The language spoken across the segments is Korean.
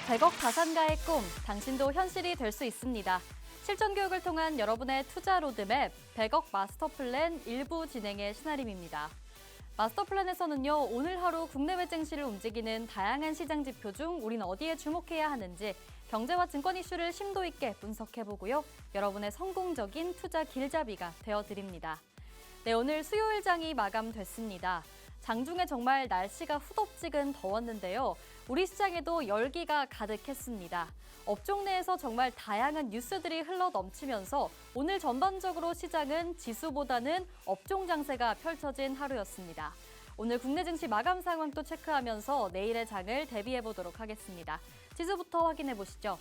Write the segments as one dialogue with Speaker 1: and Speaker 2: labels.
Speaker 1: 100억 다산가의 꿈, 당신도 현실이 될 수 있습니다. 실전 교육을 통한 여러분의 투자 로드맵, 100억 마스터 플랜 일부 진행의 신하림입니다. 마스터 플랜에서는요, 오늘 하루 국내외 증시를 움직이는 다양한 시장 지표 중 우린 어디에 주목해야 하는지 경제와 증권 이슈를 심도 있게 분석해보고요. 여러분의 성공적인 투자 길잡이가 되어드립니다. 네, 오늘 수요일장이 마감됐습니다. 장중에 정말 날씨가 후덥지근 더웠는데요. 우리 시장에도 열기가 가득했습니다. 업종 내에서 정말 다양한 뉴스들이 흘러넘치면서 오늘 전반적으로 시장은 지수보다는 업종 장세가 펼쳐진 하루였습니다. 오늘 국내 증시 마감 상황도 체크하면서 내일의 장을 대비해보도록 하겠습니다. 지수부터 확인해보시죠.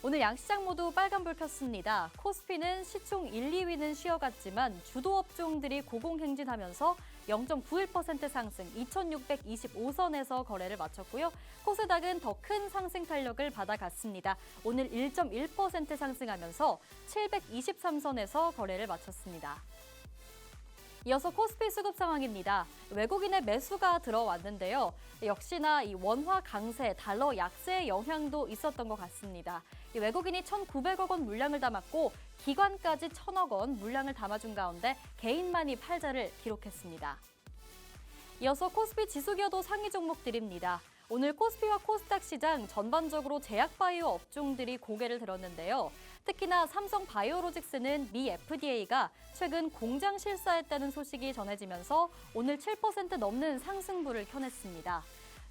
Speaker 1: 오늘 양시장 모두 빨간불 켰습니다. 코스피는 시총 1, 2위는 쉬어갔지만 주도 업종들이 고공행진하면서 0.91% 상승 2625선에서 거래를 마쳤고요. 코스닥은 더 큰 상승 탄력을 받아갔습니다. 오늘 1.1% 상승하면서 723선에서 거래를 마쳤습니다. 이어서 코스피 수급 상황입니다. 외국인의 매수가 들어왔는데요. 역시나 이 원화 강세, 달러 약세의 영향도 있었던 것 같습니다. 이 외국인이 1,900억 원 물량을 담았고 기관까지 1,000억 원 물량을 담아준 가운데 개인만이 팔자를 기록했습니다. 이어서 코스피 지수기여도 상위 종목들입니다. 오늘 코스피와 코스닥 시장 전반적으로 제약바이오 업종들이 고개를 들었는데요. 특히나 삼성바이오로직스는 미 FDA가 최근 공장 실사했다는 소식이 전해지면서 오늘 7% 넘는 상승부를 켜냈습니다.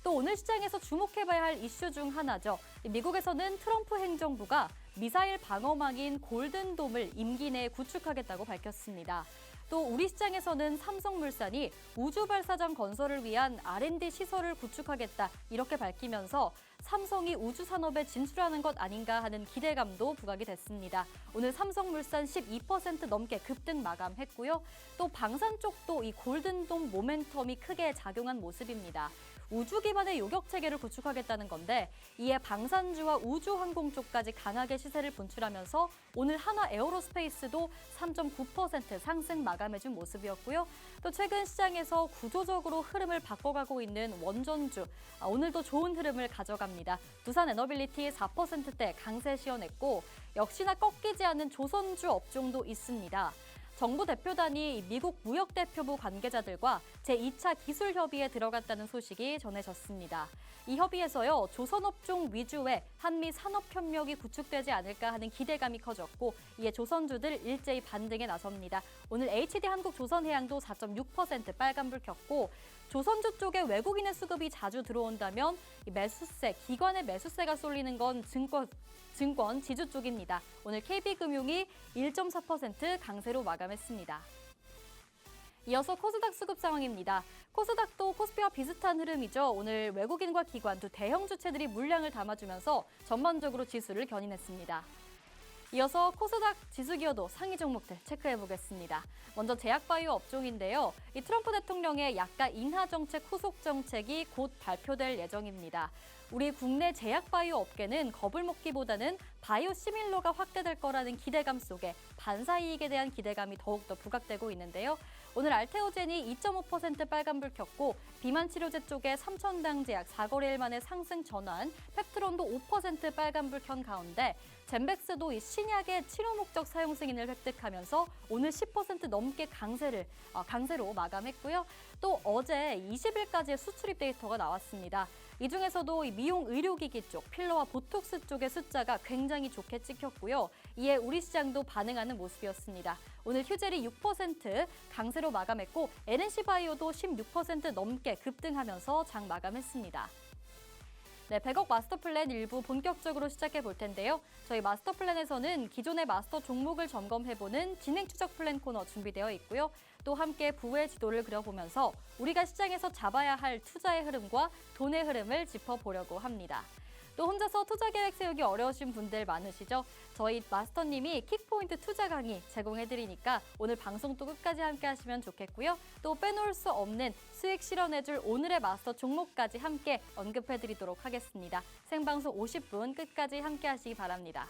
Speaker 1: 또 오늘 시장에서 주목해봐야 할 이슈 중 하나죠. 미국에서는 트럼프 행정부가 미사일 방어망인 골든돔을 임기 내에 구축하겠다고 밝혔습니다. 또 우리 시장에서는 삼성물산이 우주발사장 건설을 위한 R&D 시설을 구축하겠다 이렇게 밝히면서 삼성이 우주산업에 진출하는 것 아닌가 하는 기대감도 부각이 됐습니다. 오늘 삼성물산 12% 넘게 급등 마감했고요. 또 방산 쪽도 이 골든돔 모멘텀이 크게 작용한 모습입니다. 우주 기반의 요격체계를 구축하겠다는 건데 이에 방산주와 우주항공 쪽까지 강하게 시세를 분출하면서 오늘 하나 에어로스페이스도 3.9% 상승 마감해준 모습이었고요. 또 최근 시장에서 구조적으로 흐름을 바꿔가고 있는 원전주, 오늘도 좋은 흐름을 가져갑니다. 두산에너빌리티 4%대 강세 시현했고 역시나 꺾이지 않는 조선주 업종도 있습니다. 정부 대표단이 미국 무역대표부 관계자들과 제2차 기술협의에 들어갔다는 소식이 전해졌습니다. 이 협의에서요, 조선업종 위주의 한미 산업협력이 구축되지 않을까 하는 기대감이 커졌고 이에 조선주들 일제히 반등에 나섭니다. 오늘 HD한국조선해양도 4.6% 빨간불 켰고 조선주 쪽에 외국인의 수급이 자주 들어온다면 매수세, 기관의 매수세가 쏠리는 건 증권 지주 쪽입니다. 오늘 KB금융이 1.4% 강세로 마감했습니다. 이어서 코스닥 수급 상황입니다. 코스닥도 코스피와 비슷한 흐름이죠. 오늘 외국인과 기관 두 대형 주체들이 물량을 담아주면서 전반적으로 지수를 견인했습니다. 이어서 코스닥 지수기여도 상위 종목들 체크해보겠습니다. 먼저 제약바이오 업종인데요. 이 트럼프 대통령의 약가 인하 정책 후속 정책이 곧 발표될 예정입니다. 우리 국내 제약바이오 업계는 겁을 먹기보다는 바이오 시밀러가 확대될 거라는 기대감 속에 반사이익에 대한 기대감이 더욱더 부각되고 있는데요. 오늘 알테오젠이 2.5% 빨간불 켰고 비만 치료제 쪽에 삼천당 제약 4거래일 만에 상승 전환, 펩트론도 5% 빨간불 켠 가운데 젠백스도 이 신약의 치료 목적 사용 승인을 획득하면서 오늘 10% 넘게 강세로 마감했고요. 또 어제 20일까지의 수출입 데이터가 나왔습니다. 이 중에서도 이 미용 의료기기 쪽, 필러와 보톡스 쪽의 숫자가 굉장히 좋게 찍혔고요. 이에 우리 시장도 반응하는 모습이었습니다. 오늘 휴젤이 6% 강세로 마감했고 NNC바이오도 16% 넘게 급등하면서 장 마감했습니다. 네, 100억 마스터 플랜 일부 본격적으로 시작해 볼 텐데요. 저희 마스터 플랜에서는 기존의 마스터 종목을 점검해보는 진행 추적 플랜 코너 준비되어 있고요. 또 함께 부의 지도를 그려보면서 우리가 시장에서 잡아야 할 투자의 흐름과 돈의 흐름을 짚어보려고 합니다. 또 혼자서 투자 계획 세우기 어려우신 분들 많으시죠? 저희 마스터님이 킥포인트 투자 강의 제공해드리니까 오늘 방송도 끝까지 함께 하시면 좋겠고요. 또 빼놓을 수 없는 수익 실현해줄 오늘의 마스터 종목까지 함께 언급해드리도록 하겠습니다. 생방송 50분 끝까지 함께 하시기 바랍니다.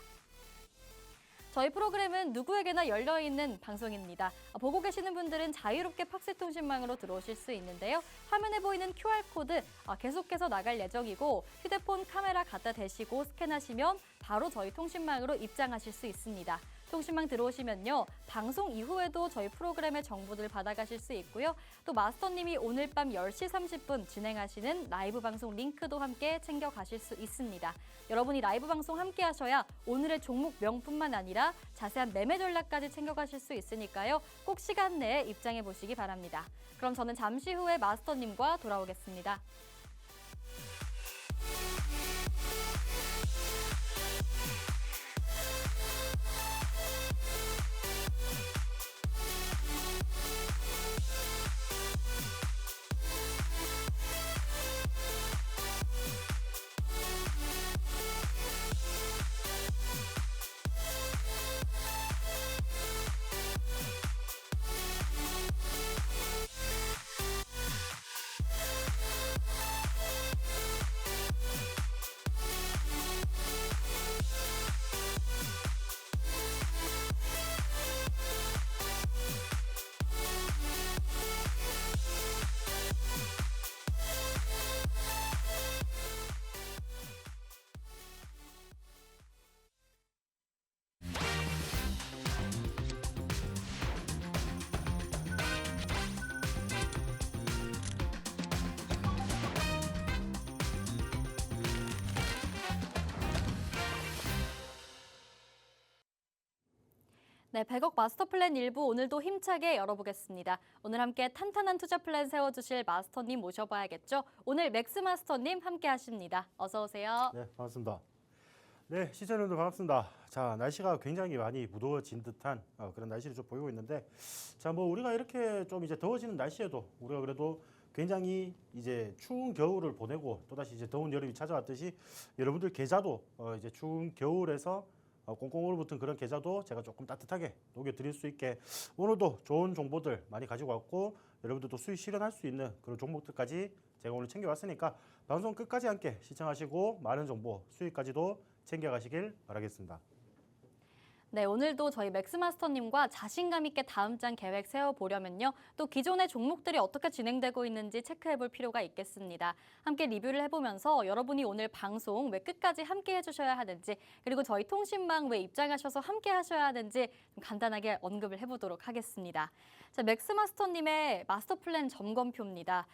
Speaker 1: 저희 프로그램은 누구에게나 열려있는 방송입니다. 보고 계시는 분들은 자유롭게 팍스통신망으로 들어오실 수 있는데요. 화면에 보이는 QR코드 계속해서 나갈 예정이고 휴대폰 카메라 갖다 대시고 스캔하시면 바로 저희 통신망으로 입장하실 수 있습니다. 통신망 들어오시면요. 방송 이후에도 저희 프로그램의 정보들 받아가실 수 있고요. 또 마스터님이 오늘 밤 10시 30분 진행하시는 라이브 방송 링크도 함께 챙겨가실 수 있습니다. 여러분이 라이브 방송 함께 하셔야 오늘의 종목 명뿐만 아니라 자세한 매매 전략까지 챙겨가실 수 있으니까요. 꼭 시간 내에 입장해 보시기 바랍니다. 그럼 저는 잠시 후에 마스터님과 돌아오겠습니다. 네, 100억 마스터 플랜 일부 오늘도 힘차게 열어보겠습니다. 오늘 함께 탄탄한 투자 플랜 세워주실 마스터님 모셔봐야겠죠. 오늘 맥스 마스터님 함께 하십니다. 어서 오세요.
Speaker 2: 네, 반갑습니다. 네, 시청자분들 반갑습니다. 자, 날씨가 굉장히 많이 무더워진 듯한 그런 날씨를 좀 보이고 있는데, 자, 뭐 우리가 이렇게 좀 이제 더워지는 날씨에도 우리가 그래도 굉장히 이제 추운 겨울을 보내고 또다시 이제 더운 여름이 찾아왔듯이 여러분들 계좌도 이제 추운 겨울에서 꽁꽁 얼어붙은 그런 계좌도 제가 조금 따뜻하게 녹여드릴 수 있게 오늘도 좋은 정보들 많이 가지고 왔고 여러분들도 수익 실현할 수 있는 그런 종목들까지 제가 오늘 챙겨왔으니까 방송 끝까지 함께 시청하시고 많은 정보 수익까지도 챙겨가시길 바라겠습니다.
Speaker 1: 네, 오늘도 저희 맥스마스터님과 자신감 있게 다음 장 계획 세워보려면요. 또 기존의 종목들이 어떻게 진행되고 있는지 체크해볼 필요가 있겠습니다. 함께 리뷰를 해보면서 여러분이 오늘 방송 왜 끝까지 함께 해주셔야 하는지 그리고 저희 통신망 왜 입장하셔서 함께 하셔야 하는지 좀 간단하게 언급을 해보도록 하겠습니다. 자, 맥스마스터님의 마스터 플랜 점검표입니다.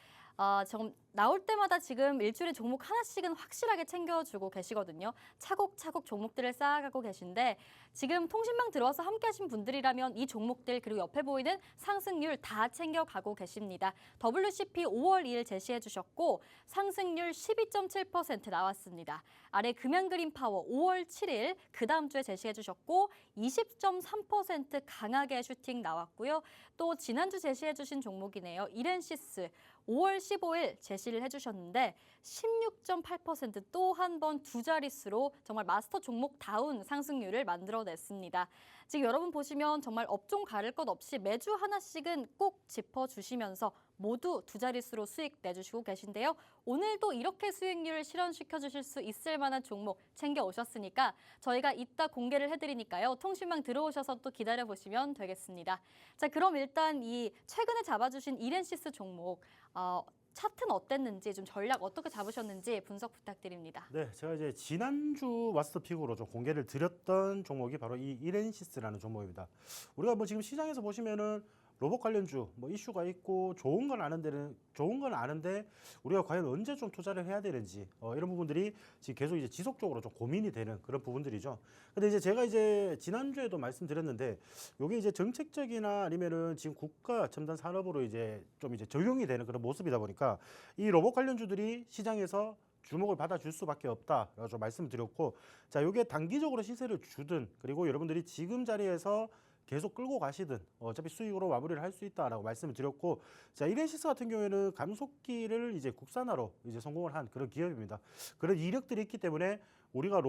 Speaker 1: 지금 나올 때마다 지금 일주일에 종목 하나씩은 확실하게 챙겨주고 계시거든요. 차곡차곡 종목들을 쌓아가고 계신데 지금 통신망 들어와서 함께 하신 분들이라면 이 종목들 그리고 옆에 보이는 상승률 다 챙겨가고 계십니다. WCP 5월 2일 제시해 주셨고 상승률 12.7% 나왔습니다. 아래 금양그린 파워 5월 7일 그 다음 주에 제시해 주셨고 20.3% 강하게 슈팅 나왔고요. 또 지난주 제시해 주신 종목이네요. 이렌시스 5월 15일 제시를 해주셨는데 16.8% 또 한 번 두 자릿수로 정말 마스터 종목다운 상승률을 만들어냈습니다. 지금 여러분 보시면 정말 업종 가릴 것 없이 매주 하나씩은 꼭 짚어주시면서 모두 두 자릿수로 수익 내주시고 계신데요. 오늘도 이렇게 수익률을 실현시켜 주실 수 있을 만한 종목 챙겨오셨으니까 저희가 이따 공개를 해드리니까요. 통신망 들어오셔서 또 기다려보시면 되겠습니다. 자, 그럼 일단 이 최근에 잡아주신 이렌시스 종목 차트는 어땠는지 좀 전략 어떻게 잡으셨는지 분석 부탁드립니다.
Speaker 2: 네, 제가 이제 지난주 마스터픽으로 좀 공개를 드렸던 종목이 바로 이 이렌시스라는 종목입니다. 우리가 뭐 지금 시장에서 보시면은 로봇 관련주 뭐 이슈가 있고 좋은 건 아는데 우리가 과연 언제 좀 투자를 해야 되는지 이런 부분들이 지금 계속 이제 지속적으로 좀 고민이 되는 그런 부분들이죠. 근데 이제 제가 이제 지난주에도 말씀드렸는데 요게 이제 정책적이나 아니면은 지금 국가 첨단 산업으로 이제 좀 이제 적용이 되는 그런 모습이다 보니까 이 로봇 관련주들이 시장에서 주목을 받아줄 수밖에 없다라고 좀 말씀드렸고, 자, 요게 단기적으로 시세를 주든 그리고 여러분들이 지금 자리에서 계속 끌고 가시든 어차피 수익으로 마무리를 할 수 있다라고 말씀을 드렸고, 자, 이렌시스 같은 경우에는 감속기를 이제 국산화로 이제 성공을 한 그런 기업입니다. 그런 이력들이 있기 때문에 우리가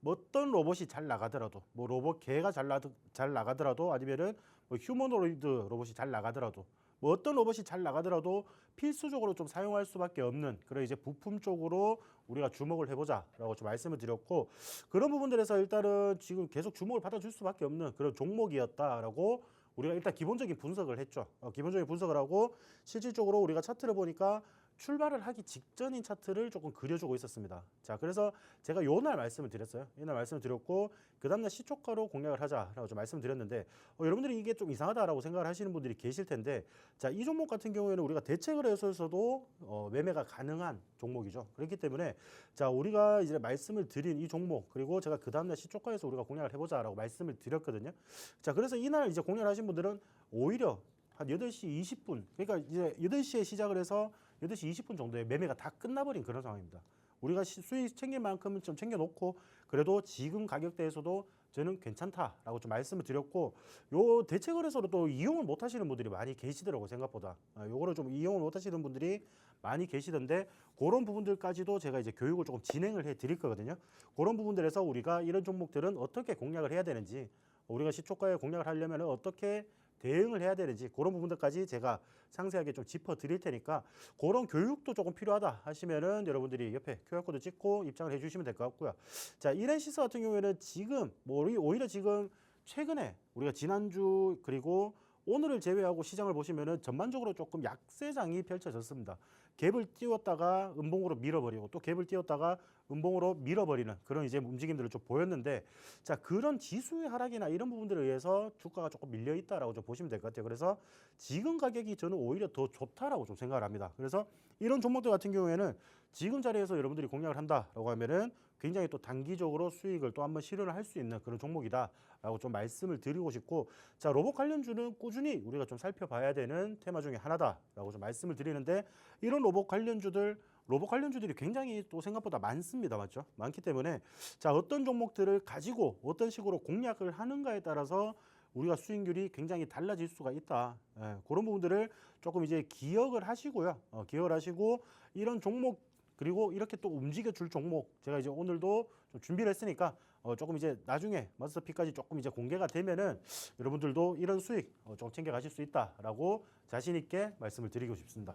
Speaker 2: 어떤 로봇이 잘 나가더라도 뭐 로봇 개가 잘 나가더라도 아니면은 뭐 휴머노이드 로봇이 잘 나가더라도 뭐 어떤 로봇이 잘 나가더라도 필수적으로 좀 사용할 수밖에 없는 그런 이제 부품 쪽으로 우리가 주목을 해보자라고 좀 말씀을 드렸고, 그런 부분들에서 일단은 지금 계속 주목을 받아줄 수밖에 없는 그런 종목이었다라고 우리가 일단 기본적인 분석을 했죠. 기본적인 분석을 하고 실질적으로 우리가 차트를 보니까 출발을 하기 직전인 차트를 조금 그려주고 있었습니다. 자, 그래서 제가 요날 말씀을 드렸어요. 이날 말씀을 드렸고 그 다음날 시초가로 공략을 하자라고 좀 말씀을 드렸는데, 여러분들이 이게 좀 이상하다라고 생각을 하시는 분들이 계실 텐데, 자, 이 종목 같은 경우에는 우리가 대책을 해서도 매매가 가능한 종목이죠. 그렇기 때문에 자, 우리가 이제 말씀을 드린 이 종목, 그리고 제가 그 다음날 시초가에서 우리가 공략을 해보자라고 말씀을 드렸거든요. 자, 그래서 이날 이제 공략을 하신 분들은 오히려 한 8시 20분, 그러니까 이제 8시에 시작을 해서 8시 20분 정도에 매매가 다 끝나버린 그런 상황입니다. 우리가 수익 챙길 만큼은 좀 챙겨놓고 그래도 지금 가격대에서도 저는 괜찮다라고 좀 말씀을 드렸고, 요 대체거래소로 또 이용을 못 하시는 분들이 많이 계시더라고요. 생각보다 요거를 좀 이용을 못 하시는 분들이 많이 계시던데, 그런 부분들까지도 제가 이제 교육을 조금 진행을 해 드릴 거거든요. 그런 부분들에서 우리가 이런 종목들은 어떻게 공략을 해야 되는지, 우리가 시초가에 공략을 하려면 어떻게 대응을 해야 되는지, 그런 부분들까지 제가 상세하게 좀 짚어 드릴 테니까 그런 교육도 조금 필요하다 하시면은 여러분들이 옆에 QR코드 찍고 입장을 해 주시면 될 것 같고요. 자, 이렌시스 같은 경우에는 지금 뭐 오히려 지금 최근에 우리가 지난주 그리고 오늘을 제외하고 시장을 보시면은 전반적으로 조금 약세장이 펼쳐졌습니다. 갭을 띄웠다가 음봉으로 밀어버리고 또 갭을 띄웠다가 음봉으로 밀어버리는 그런 이제 움직임들을 좀 보였는데, 자, 그런 지수의 하락이나 이런 부분들에 의해서 주가가 조금 밀려 있다라고 좀 보시면 될 것 같아요. 그래서 지금 가격이 저는 오히려 더 좋다라고 좀 생각을 합니다. 그래서 이런 종목들 같은 경우에는 지금 자리에서 여러분들이 공략을 한다라고 하면은 굉장히 또 단기적으로 수익을 또 한번 실현을 할 수 있는 그런 종목이다라고 좀 말씀을 드리고 싶고, 자, 로봇 관련주는 꾸준히 우리가 좀 살펴봐야 되는 테마 중에 하나다라고 좀 말씀을 드리는데, 이런 로봇 관련주들이 굉장히 또 생각보다 많습니다. 맞죠? 많기 때문에 자, 어떤 종목들을 가지고 어떤 식으로 공략을 하는가에 따라서 우리가 수익률이 굉장히 달라질 수가 있다. 그런 부분들을 조금 이제 기억을 하시고요. 기억을 하시고 이런 종목, 그리고 이렇게 또 움직여 줄 종목 제가 이제 오늘도 좀 준비를 했으니까 조금 이제 나중에 마스터피까지 조금 이제 공개가 되면은 여러분들도 이런 수익 좀 챙겨 가실 수 있다라고 자신 있게 말씀을 드리고 싶습니다.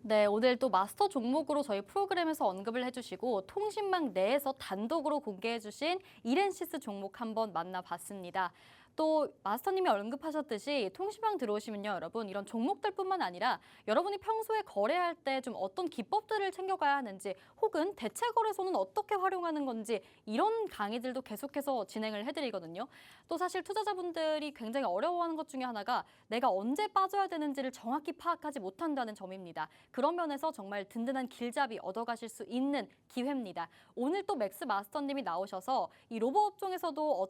Speaker 1: 네, 오늘 또 마스터 종목으로 저희 프로그램에서 언급을 해주시고 통신망 내에서 단독으로 공개해주신 이렌시스 종목 한번 만나봤습니다. 또 마스터님이 언급하셨듯이 통신망 들어오시면요, 여러분 이런 종목들뿐만 아니라 여러분이 평소에 거래할 때 좀 어떤 기법들을 챙겨가야 하는지, 혹은 대체 거래소는 어떻게 활용하는 건지, 이런 강의들도 계속해서 진행을 해드리거든요. 또 사실 투자자분들이 굉장히 어려워하는 것 중에 하나가 내가 언제 빠져야 되는지를 정확히 파악하지 못한다는 점입니다. 그런 면에서 정말 든든한 길잡이 얻어가실 수 있는 기회입니다. 오늘 또 맥스 마스터님이 나오셔서 이 로봇 업종에서도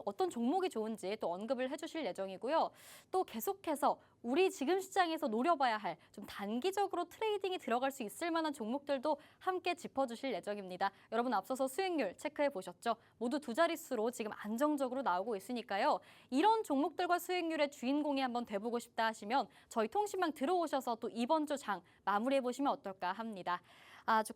Speaker 1: 어떤 종목이 좋은지 또 언급을 해주실 예정이고요. 또 계속해서 우리 지금 시장에서 노려봐야 할 좀 단기적으로 트레이딩이 들어갈 수 있을 만한 종목들도 함께 짚어주실 예정입니다. 여러분 앞서서 수익률 체크해 보셨죠? 모두 두 자릿수로 지금 안정적으로 나오고 있으니까요. 이런 종목들과 수익률의 주인공이 한번 돼보고 싶다 하시면 저희 통신망 들어오셔서 또 이번 주 장 마무리해 보시면 어떨까 합니다.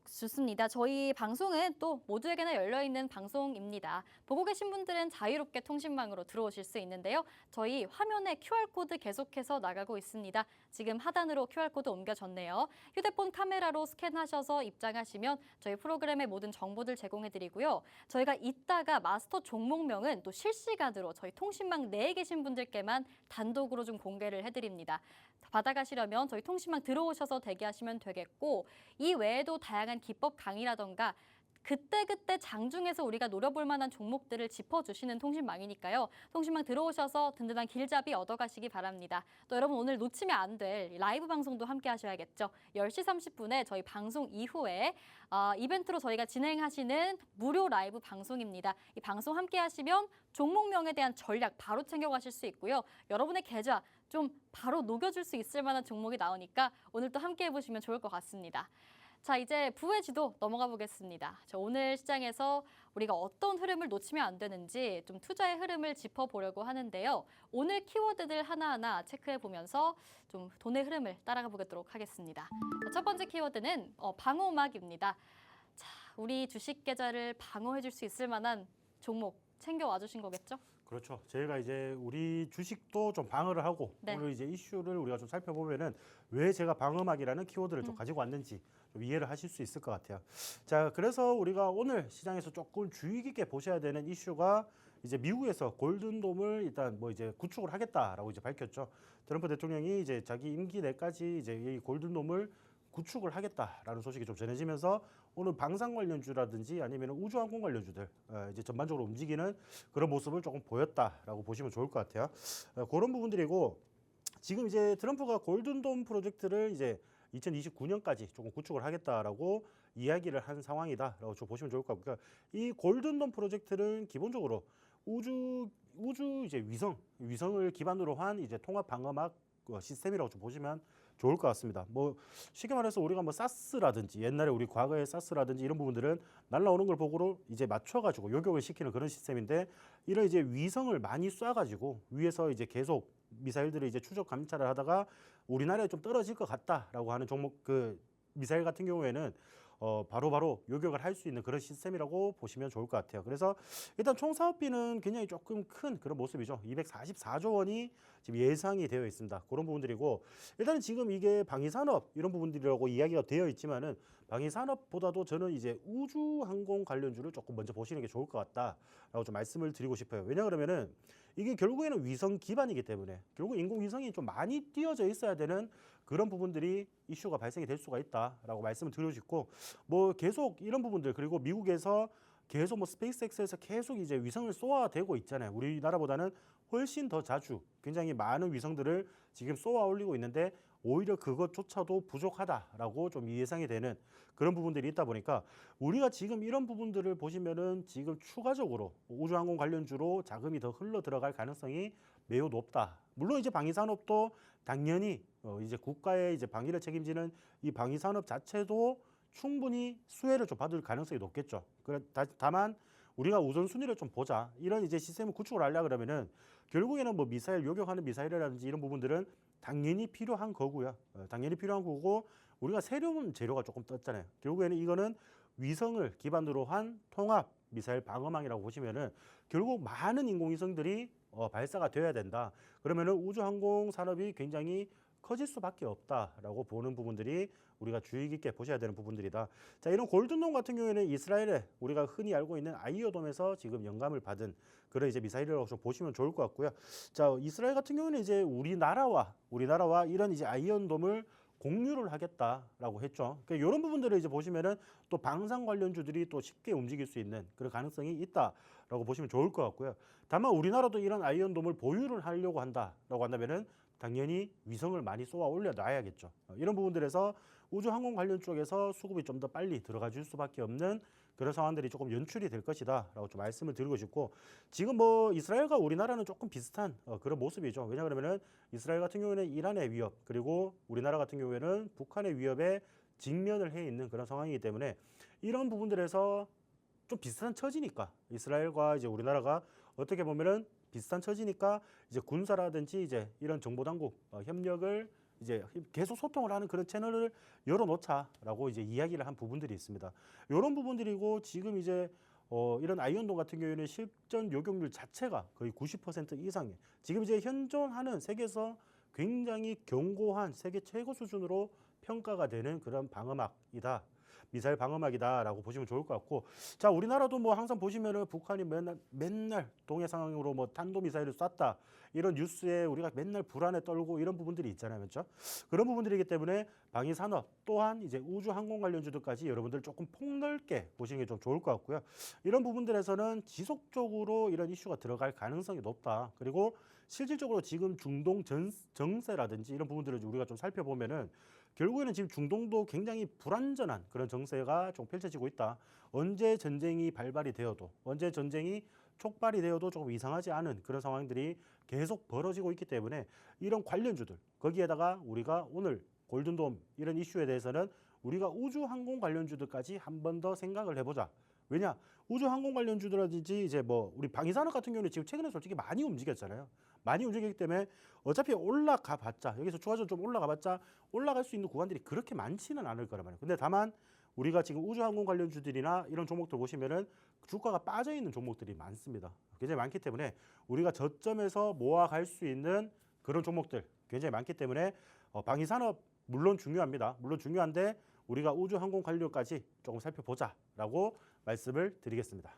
Speaker 1: 좋습니다. 저희 방송은 또 모두에게나 열려있는 방송입니다. 보고 계신 분들은 자유롭게 통신망으로 들어오실 수 있는데요. 저희 화면에 QR코드 계속해서 나가고 있습니다. 지금 하단으로 QR코드 옮겨졌네요. 휴대폰 카메라로 스캔하셔서 입장하시면 저희 프로그램의 모든 정보들 제공해드리고요. 저희가 이따가 마스터 종목명은 또 실시간으로 저희 통신망 내에 계신 분들께만 단독으로 좀 공개를 해드립니다. 받아가시려면 저희 통신망 들어오셔서 대기하시면 되겠고, 이 외에도 다양한 기법 강의라던가 그때그때 장중에서 우리가 노려볼 만한 종목들을 짚어주시는 통신망이니까요. 통신망 들어오셔서 든든한 길잡이 얻어가시기 바랍니다. 또 여러분 오늘 놓치면 안 될 라이브 방송도 함께 하셔야겠죠. 10시 30분에 저희 방송 이후에 이벤트로 저희가 진행하시는 무료 라이브 방송입니다. 이 방송 함께 하시면 종목명에 대한 전략 바로 챙겨가실 수 있고요. 여러분의 계좌 좀 바로 녹여줄 수 있을 만한 종목이 나오니까 오늘 또 함께 해보시면 좋을 것 같습니다. 자, 이제 부의 지도 넘어가 보겠습니다. 오늘 시장에서 우리가 어떤 흐름을 놓치면 안 되는지 좀 투자의 흐름을 짚어보려고 하는데요. 오늘 키워드들 하나하나 체크해 보면서 좀 돈의 흐름을 따라가 보도록 하겠습니다. 자, 첫 번째 키워드는 방어막입니다. 자, 우리 주식 계좌를 방어해 줄 수 있을 만한 종목 챙겨와 주신 거겠죠?
Speaker 2: 그렇죠. 저희가 이제 우리 주식도 좀 방어를 하고
Speaker 1: 네.
Speaker 2: 오늘 이제 이슈를 우리가 좀 살펴보면은 왜 제가 방어막이라는 키워드를 좀 가지고 왔는지 좀 이해를 하실 수 있을 것 같아요. 자, 그래서 우리가 오늘 시장에서 조금 주의 깊게 보셔야 되는 이슈가 이제 미국에서 골든돔을 일단 뭐 이제 구축을 하겠다라고 이제 밝혔죠. 트럼프 대통령이 이제 자기 임기 내까지 이제 이 골든돔을 구축을 하겠다라는 소식이 좀 전해지면서 오늘 방산 관련주라든지 아니면 우주항공 관련주들 이제 전반적으로 움직이는 그런 모습을 조금 보였다라고 보시면 좋을 것 같아요. 그런 부분들이고 지금 이제 트럼프가 골든돔 프로젝트를 이제 2029년까지 조금 구축을 하겠다라고 이야기를 한 상황이다라고 좀 보시면 좋을 것 같고요. 이 골든돔 프로젝트는 기본적으로 우주 이제 위성을 기반으로 한 이제 통합 방어막 시스템이라고 좀 보시면 좋을 것 같습니다. 뭐 쉽게 말해서 우리가 뭐 사스라든지 옛날에 우리 과거의 사스라든지 이런 부분들은 날라오는 걸 보고 이제 맞춰가지고 요격을 시키는 그런 시스템인데 이런 이제 위성을 많이 쏴가지고 위에서 이제 계속 미사일들을 이제 추적 감찰을 하다가 우리나라에 좀 떨어질 것 같다라고 하는 종목 그 미사일 같은 경우에는 바로바로 요격을 할 수 있는 그런 시스템이라고 보시면 좋을 것 같아요. 그래서 일단 총 사업비는 굉장히 조금 큰 그런 모습이죠. 244조 원이 지금 예상이 되어 있습니다. 그런 부분들이고 일단은 지금 이게 방위산업 이런 부분들이라고 이야기가 되어 있지만은 방위산업보다도 저는 이제 우주항공 관련주를 조금 먼저 보시는 게 좋을 것 같다라고 좀 말씀을 드리고 싶어요. 왜냐 그러면은 이게 결국에는 위성 기반이기 때문에 결국 인공위성이 좀 많이 띄어져 있어야 되는 그런 부분들이 이슈가 발생이 될 수가 있다라고 말씀을 드리고 싶고 뭐 계속 이런 부분들 그리고 미국에서 계속 뭐 스페이스X에서 계속 이제 위성을 쏘아대고 있잖아요. 우리나라보다는 훨씬 더 자주 굉장히 많은 위성들을 지금 쏘아 올리고 있는데 오히려 그것조차도 부족하다라고 좀 예상이 되는 그런 부분들이 있다 보니까 우리가 지금 이런 부분들을 보시면은 지금 추가적으로 우주항공 관련주로 자금이 더 흘러 들어갈 가능성이 매우 높다. 물론 이제 방위산업도 당연히 이제 국가의 이제 방위를 책임지는 이 방위산업 자체도 충분히 수혜를 좀 받을 가능성이 높겠죠. 다만 우리가 우선순위를 좀 보자. 이런 이제 시스템을 구축을 하려 그러면은 결국에는 뭐 미사일 요격하는 미사일이라든지 이런 부분들은 당연히 필요한 거고요. 당연히 필요한 거고 우리가 새로운 재료가 조금 떴잖아요. 결국에는 이거는 위성을 기반으로 한 통합 미사일 방어망이라고 보시면은 결국 많은 인공위성들이 발사가 되어야 된다. 그러면은 우주항공 산업이 굉장히 커질 수밖에 없다라고 보는 부분들이 우리가 주의 깊게 보셔야 되는 부분들이다. 자, 이런 골든돔 같은 경우에는 이스라엘에 우리가 흔히 알고 있는 아이어돔에서 지금 영감을 받은 그런 이제 미사일이라고 좀 보시면 좋을 것 같고요. 자, 이스라엘 같은 경우는 이제 우리나라와 이런 이제 아이언돔을 공유를 하겠다라고 했죠. 그러니까 이런 부분들을 이제 보시면은 또 방산 관련주들이 또 쉽게 움직일 수 있는 그런 가능성이 있다라고 보시면 좋을 것 같고요. 다만 우리나라도 이런 아이언돔을 보유를 하려고 한다라고 한다면은 당연히 위성을 많이 쏘아 올려 놔야겠죠. 이런 부분들에서 우주항공 관련 쪽에서 수급이 좀 더 빨리 들어가 줄 수밖에 없는 그런 상황들이 조금 연출이 될 것이다라고 좀 말씀을 드리고 싶고 지금 뭐 이스라엘과 우리나라는 조금 비슷한 그런 모습이죠. 왜냐 그러면은 이스라엘 같은 경우에는 이란의 위협 그리고 우리나라 같은 경우에는 북한의 위협에 직면을 해 있는 그런 상황이기 때문에 이런 부분들에서 좀 비슷한 처지니까 이스라엘과 이제 우리나라가 어떻게 보면은 비슷한 처지니까 이제 군사라든지 이제 이런 정보 당국 협력을 이제 계속 소통을 하는 그런 채널을 열어놓자라고 이제 이야기를 한 부분들이 있습니다. 이런 부분들이고 지금 이제 이런 아이언돔 같은 경우에는 실전 요격률 자체가 거의 90% 이상에 지금 이제 현존하는 세계에서 굉장히 견고한 세계 최고 수준으로 평가가 되는 그런 방어막이다. 미사일 방어막이다라고 보시면 좋을 것 같고 자 우리나라도 뭐 항상 보시면은 북한이 맨날 동해상으로 뭐 탄도미사일을 쐈다 이런 뉴스에 우리가 맨날 불안에 떨고 이런 부분들이 있잖아요, 그렇죠? 그런 부분들이기 때문에 방위산업 또한 이제 우주항공 관련주들까지 여러분들 조금 폭넓게 보시는 게 좀 좋을 것 같고요. 이런 부분들에서는 지속적으로 이런 이슈가 들어갈 가능성이 높다. 그리고 실질적으로 지금 중동 정세라든지 이런 부분들을 우리가 좀 살펴보면은 결국에는 지금 중동도 굉장히 불안전한 그런 정세가 좀 펼쳐지고 있다. 언제 전쟁이 발발이 되어도 언제 전쟁이 촉발이 되어도 조금 이상하지 않은 그런 상황들이 계속 벌어지고 있기 때문에 이런 관련주들 거기에다가 우리가 오늘 골든돔 이런 이슈에 대해서는 우리가 우주항공 관련주들까지 한 번 더 생각을 해보자. 왜냐 우주항공 관련주들라든지 이제 뭐 우리 방위산업 같은 경우는 지금 최근에 솔직히 많이 움직였잖아요. 많이 움직이기 때문에 어차피 올라가 봤자 여기서 추가적으로 좀 올라가 봤자 올라갈 수 있는 구간들이 그렇게 많지는 않을 거란 말이에요. 근데 다만 우리가 지금 우주항공 관련주들이나 이런 종목들 보시면은 주가가 빠져 있는 종목들이 많습니다. 굉장히 많기 때문에 우리가 저점에서 모아갈 수 있는 그런 종목들 굉장히 많기 때문에 방위산업 물론 중요합니다. 물론 중요한데 우리가 우주항공 관련까지 조금 살펴보자라고 말씀을 드리겠습니다.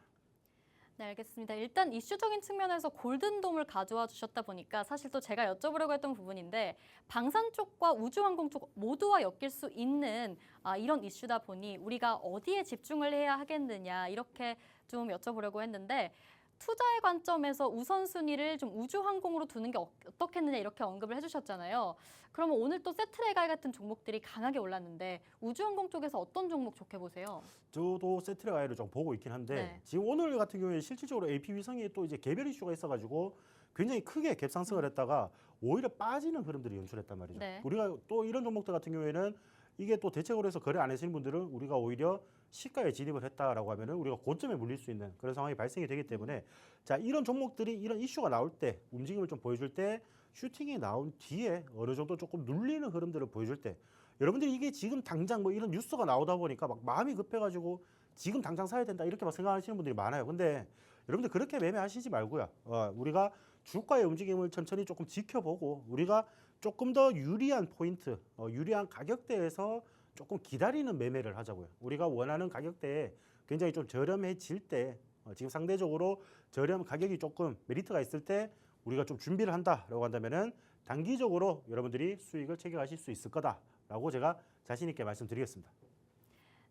Speaker 1: 네, 알겠습니다. 일단 이슈적인 측면에서 골든돔을 가져와 주셨다 보니까 사실 또 제가 여쭤보려고 했던 부분인데 방산 쪽과 우주항공 쪽 모두와 엮일 수 있는 이런 이슈다 보니 우리가 어디에 집중을 해야 하겠느냐 이렇게 좀 여쭤보려고 했는데 투자의 관점에서 우선순위를 좀 우주항공으로 두는 게 어떻겠느냐 이렇게 언급을 해주셨잖아요. 그러면 오늘 또 세트레갈 같은 종목들이 강하게 올랐는데 우주항공 쪽에서 어떤 종목 좋게 보세요?
Speaker 2: 저도 세트레가이를 좀 보고 있긴 한데
Speaker 1: 네.
Speaker 2: 지금 오늘 같은 경우에 실질적으로 AP 위성이 또 이제 개별 이슈가 있어가지고 굉장히 크게 갭상승을 했다가 오히려 빠지는 흐름들이 연출했단 말이죠.
Speaker 1: 네.
Speaker 2: 우리가 또 이런 종목들 같은 경우에는 이게 또 대책으로 해서 거래 안 하시는 분들은 우리가 오히려 시가에 진입을 했다라고 하면은 우리가 고점에 물릴 수 있는 그런 상황이 발생이 되기 때문에 자 이런 종목들이 이런 이슈가 나올 때 움직임을 좀 보여줄 때 슈팅이 나온 뒤에 어느 정도 조금 눌리는 흐름들을 보여줄 때 여러분들이 이게 지금 당장 뭐 이런 뉴스가 나오다 보니까 막 마음이 급해가지고 지금 당장 사야 된다 이렇게 막 생각하시는 분들이 많아요. 근데 여러분들 그렇게 매매하시지 말고요. 우리가 주가의 움직임을 천천히 조금 지켜보고 우리가 조금 더 유리한 포인트, 유리한 가격대에서 조금 기다리는 매매를 하자고요. 우리가 원하는 가격대에 굉장히 좀 저렴해질 때 지금 상대적으로 저렴 가격이 조금 메리트가 있을 때 우리가 좀 준비를 한다라고 한다면은 단기적으로 여러분들이 수익을 챙겨가실 수 있을 거다라고 제가 자신 있게 말씀드리겠습니다.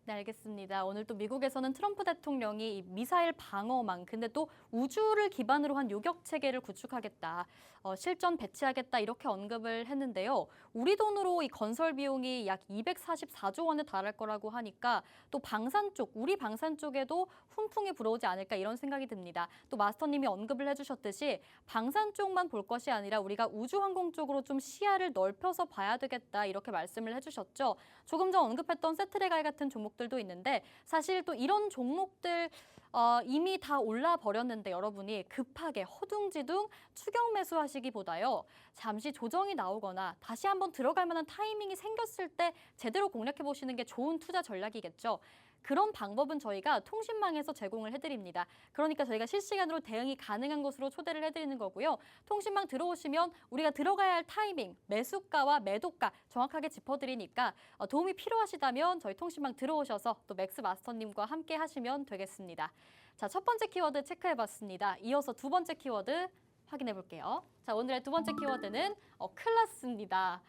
Speaker 1: 네, 알겠습니다. 오늘 또 미국에서는 트럼프 대통령이 이 미사일 방어망, 근데 또 우주를 기반으로 한 요격 체계를 구축하겠다, 실전 배치하겠다 이렇게 언급을 했는데요. 우리 돈으로 이 건설 비용이 약 244조 원에 달할 거라고 하니까 또 방산 쪽, 우리 방산 쪽에도 훈풍이 불어오지 않을까 이런 생각이 듭니다. 또 마스터님이 언급을 해주셨듯이 방산 쪽만 볼 것이 아니라 우리가 우주항공 쪽으로 좀 시야를 넓혀서 봐야 되겠다 이렇게 말씀을 해주셨죠. 조금 전 언급했던 세트레갈 같은 종목들도 있는데 사실 또 이런 종목들 이미 다 올라 버렸는데 여러분이 급하게 허둥지둥 추격 매수하시기보다요. 잠시 조정이 나오거나 다시 한번 들어갈 만한 타이밍이 생겼을 때 제대로 공략해 보시는 게 좋은 투자 전략이겠죠. 그런 방법은 저희가 통신망에서 제공을 해드립니다. 그러니까 저희가 실시간으로 대응이 가능한 곳으로 초대를 해드리는 거고요. 통신망 들어오시면 우리가 들어가야 할 타이밍, 매수가와 매도가 정확하게 짚어드리니까 도움이 필요하시다면 저희 통신망 들어오셔서 또 맥스 마스터님과 함께 하시면 되겠습니다. 자, 첫 번째 키워드 체크해봤습니다. 이어서 두 번째 키워드 확인해 볼게요. 자, 오늘의 두 번째 키워드는 클래스입니다.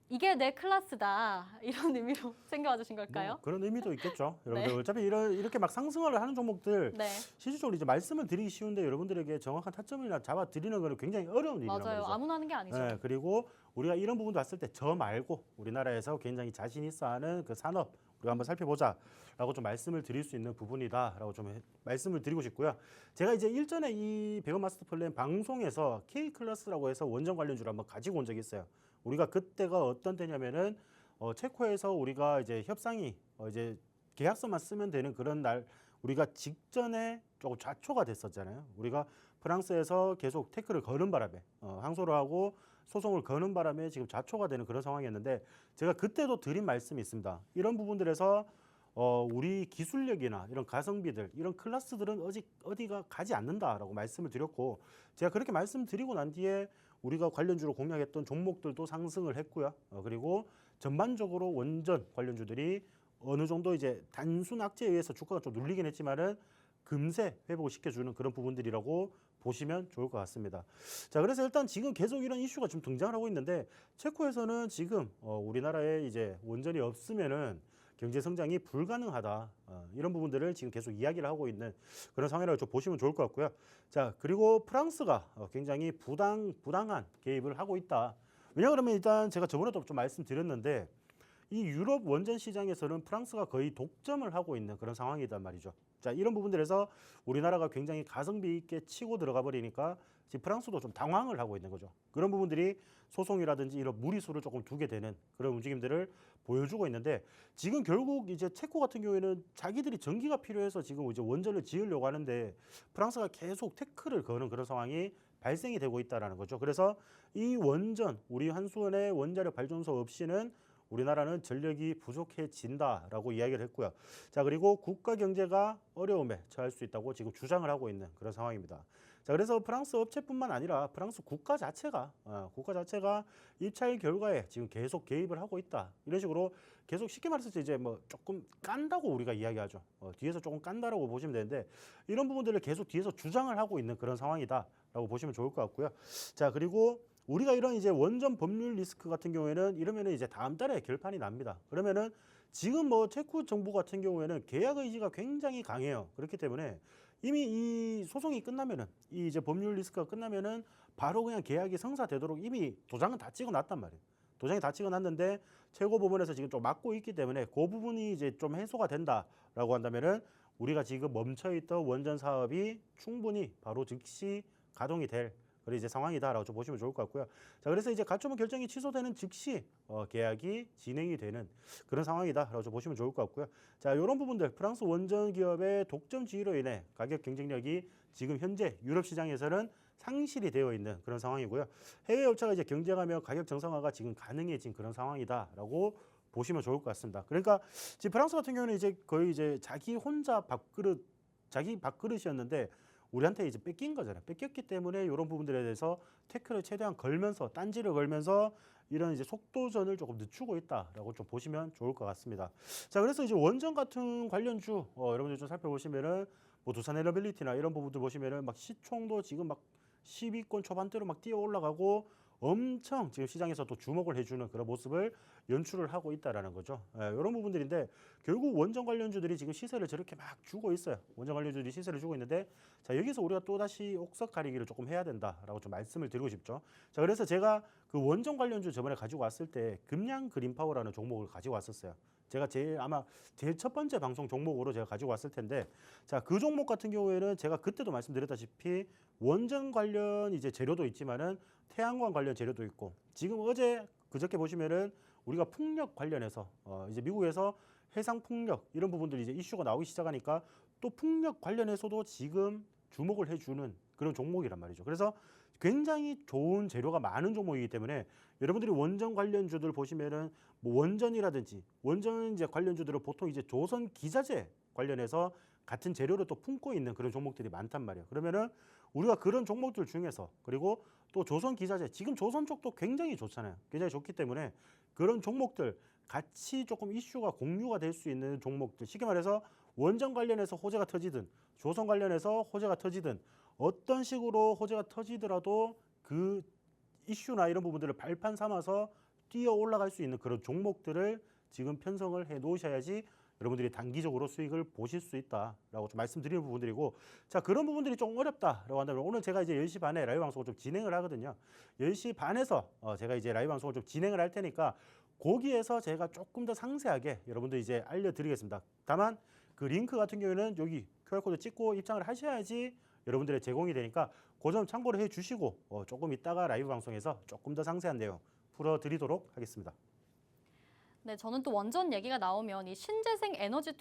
Speaker 1: 이게 내 클래스다 이런 의미로 챙겨와 주신 걸까요?
Speaker 2: 뭐 그런 의미도 있겠죠. 여러분들
Speaker 1: 네.
Speaker 2: 어차피 이렇게 막 상승을 하는 종목들
Speaker 1: 네,
Speaker 2: 실질적으로 이제 말씀을 드리기 쉬운데 여러분들에게 정확한 타점이나 잡아 드리는 거는 굉장히 어려운 일이란
Speaker 1: 맞아요.
Speaker 2: 말이죠.
Speaker 1: 아무나 하는 게 아니죠.
Speaker 2: 네, 그리고 우리가 이런 부분도 봤을 때 저 말고 우리나라에서 굉장히 자신 있어 하는 그 산업 우리가 한번 살펴보자라고 좀 말씀을 드릴 수 있는 부분이다라고 좀 말씀을 드리고 싶고요. 제가 이제 일전에 이 배우 마스터 플랜 방송에서 K 클래스라고 해서 원전 관련주를 한번 가지고 온 적이 있어요. 우리가 그때가 어떤 때냐면은 체코에서 우리가 이제 협상이 이제 계약서만 쓰면 되는 그런 날 우리가 직전에 조금 좌초가 됐었잖아요. 우리가 프랑스에서 계속 태클을 거는 바람에 항소를 하고 소송을 거는 바람에 지금 좌초가 되는 그런 상황이었는데 제가 그때도 드린 말씀이 있습니다. 이런 부분들에서 우리 기술력이나 이런 가성비들 이런 클래스들은 어디가 가지 않는다라고 말씀을 드렸고 제가 그렇게 말씀드리고 난 뒤에 우리가 관련주로 공략했던 종목들도 상승을 했고요. 그리고 전반적으로 원전 관련주들이 어느 정도 이제 단순 악재에 의해서 주가가 좀 눌리긴 했지만은 금세 회복을 시켜주는 그런 부분들이라고 보시면 좋을 것 같습니다. 자, 그래서 일단 지금 계속 이런 이슈가 좀 등장을 하고 있는데 체코에서는 지금 우리나라에 이제 원전이 없으면은 경제 성장이 불가능하다 이런 부분들을 지금 계속 이야기를 하고 있는 그런 상황이라고 좀 보시면 좋을 것 같고요. 자, 그리고 프랑스가 굉장히 부당한 개입을 하고 있다. 왜냐 그러면 일단 제가 저번에도 좀 말씀드렸는데 이 유럽 원전 시장에서는 프랑스가 거의 독점을 하고 있는 그런 상황이란 말이죠. 자, 이런 부분들에서 우리나라가 굉장히 가성비 있게 치고 들어가 버리니까 지금 프랑스도 좀 당황을 하고 있는 거죠. 그런 부분들이 소송이라든지 이런 무리수를 조금 두게 되는 그런 움직임들을 보여주고 있는데 지금 결국 이제 체코 같은 경우에는 자기들이 전기가 필요해서 지금 이제 원전을 지으려고 하는데 프랑스가 계속 태클을 거는 그런 상황이 발생이 되고 있다라는 거죠. 그래서 이 원전, 우리 한수원의 원자력 발전소 없이는 우리나라는 전력이 부족해진다라고 이야기를 했고요. 자, 그리고 국가 경제가 어려움에 처할 수 있다고 지금 주장을 하고 있는 그런 상황입니다. 자, 그래서 프랑스 업체뿐만 아니라 프랑스 국가 자체가 입찰 결과에 지금 계속 개입을 하고 있다. 이런 식으로 계속 쉽게 말해서 이제 뭐 조금 깐다고 우리가 이야기하죠. 뒤에서 조금 깐다라고 보시면 되는데 이런 부분들을 계속 뒤에서 주장을 하고 있는 그런 상황이다라고 보시면 좋을 것 같고요. 자, 그리고 우리가 이런 이제 원전 법률 리스크 같은 경우에는 이러면은 이제 다음 달에 결판이 납니다. 그러면은 지금 뭐 체코 정부 같은 경우에는 계약 의지가 굉장히 강해요. 그렇기 때문에 이미 이 소송이 끝나면은 이 이제 법률 리스크가 끝나면은 바로 그냥 계약이 성사되도록 이미 도장은 다 찍어놨단 말이에요. 도장이 다 찍어놨는데 최고법원에서 지금 좀 막고 있기 때문에 그 부분이 이제 좀 해소가 된다라고 한다면은 우리가 지금 멈춰있던 원전 사업이 충분히 바로 즉시 가동이 될 그런 이제 상황이다라고 좀 보시면 좋을 것 같고요. 자, 그래서 이제 가처분 결정이 취소되는 즉시 계약이 진행이 되는 그런 상황이다라고 좀 보시면 좋을 것 같고요. 자, 이런 부분들 프랑스 원전 기업의 독점 지위로 인해 가격 경쟁력이 지금 현재 유럽 시장에서는 상실이 되어 있는 그런 상황이고요. 해외 업체가 이제 경쟁하며 가격 정상화가 지금 가능해진 그런 상황이다라고 보시면 좋을 것 같습니다. 그러니까 지금 프랑스 같은 경우는 이제 거의 이제 자기 혼자 자기 밥그릇이었는데 우리한테 이제 뺏긴 거잖아요. 뺏겼기 때문에 이런 부분들에 대해서 태클을 최대한 걸면서 딴지를 걸면서 이런 이제 속도전을 조금 늦추고 있다라고 좀 보시면 좋을 것 같습니다. 자, 그래서 이제 원전 같은 관련주 여러분들 좀 살펴보시면은 뭐 두산에너빌리티나 이런 부분들 보시면은 막 시총도 지금 막 10위권 초반대로 막 뛰어 올라가고 엄청 지금 시장에서 또 주목을 해주는 그런 모습을 연출을 하고 있다라는 거죠. 이런 부분들인데 결국 원전 관련주들이 지금 시세를 저렇게 막 주고 있어요. 원전 관련주들이 시세를 주고 있는데 자, 여기서 우리가 또 다시 옥석 가리기를 조금 해야 된다라고 좀 말씀을 드리고 싶죠. 자, 그래서 제가 그 원전 관련주 저번에 가지고 왔을 때 금양 그린파워라는 종목을 가지고 왔었어요. 제가 제일 첫 번째 방송 종목으로 제가 가지고 왔을 텐데 자, 그 종목 같은 경우에는 제가 그때도 말씀드렸다시피 원전 관련 이제 재료도 있지만은 태양광 관련 재료도 있고 지금 그저께 보시면은 우리가 풍력 관련해서 이제 미국에서 해상 풍력 이런 부분들이 이제 이슈가 나오기 시작하니까 또 풍력 관련해서도 지금 주목을 해주는 그런 종목이란 말이죠. 그래서 굉장히 좋은 재료가 많은 종목이기 때문에 여러분들이 원전 관련주들 보시면은 뭐 원전이라든지 원전 이제 관련주들은 보통 이제 조선 기자재 관련해서 같은 재료를 또 품고 있는 그런 종목들이 많단 말이에요. 그러면은 우리가 그런 종목들 중에서 그리고 또 조선 기자재 지금 조선 쪽도 굉장히 좋잖아요. 굉장히 좋기 때문에 그런 종목들 같이 조금 이슈가 공유가 될 수 있는 종목들 쉽게 말해서 원전 관련해서 호재가 터지든 조선 관련해서 호재가 터지든 어떤 식으로 호재가 터지더라도 그 이슈나 이런 부분들을 발판 삼아서 뛰어 올라갈 수 있는 그런 종목들을 지금 편성을 해 놓으셔야지 여러분들이 단기적으로 수익을 보실 수 있다라고 좀 말씀드리는 부분들이고 자, 그런 부분들이 좀 어렵다라고 한다면 오늘 제가 이제 10시 반에 라이브 방송을 좀 진행을 하거든요. 10시 반에서 제가 이제 라이브 방송을 좀 진행을 할 테니까 거기에서 제가 조금 더 상세하게 여러분들 이제 알려드리겠습니다. 다만 그 링크 같은 경우에는 여기 QR코드 찍고 입장을 하셔야지 여러분들의 제공이 되니까 그 점 참고를 해 주시고 조금 이따가 라이브 방송에서 조금 더 상세한 내용 풀어드리도록 하겠습니다.
Speaker 1: 네, 저는 또 원전 얘기가 나오면 이 신재생 에너지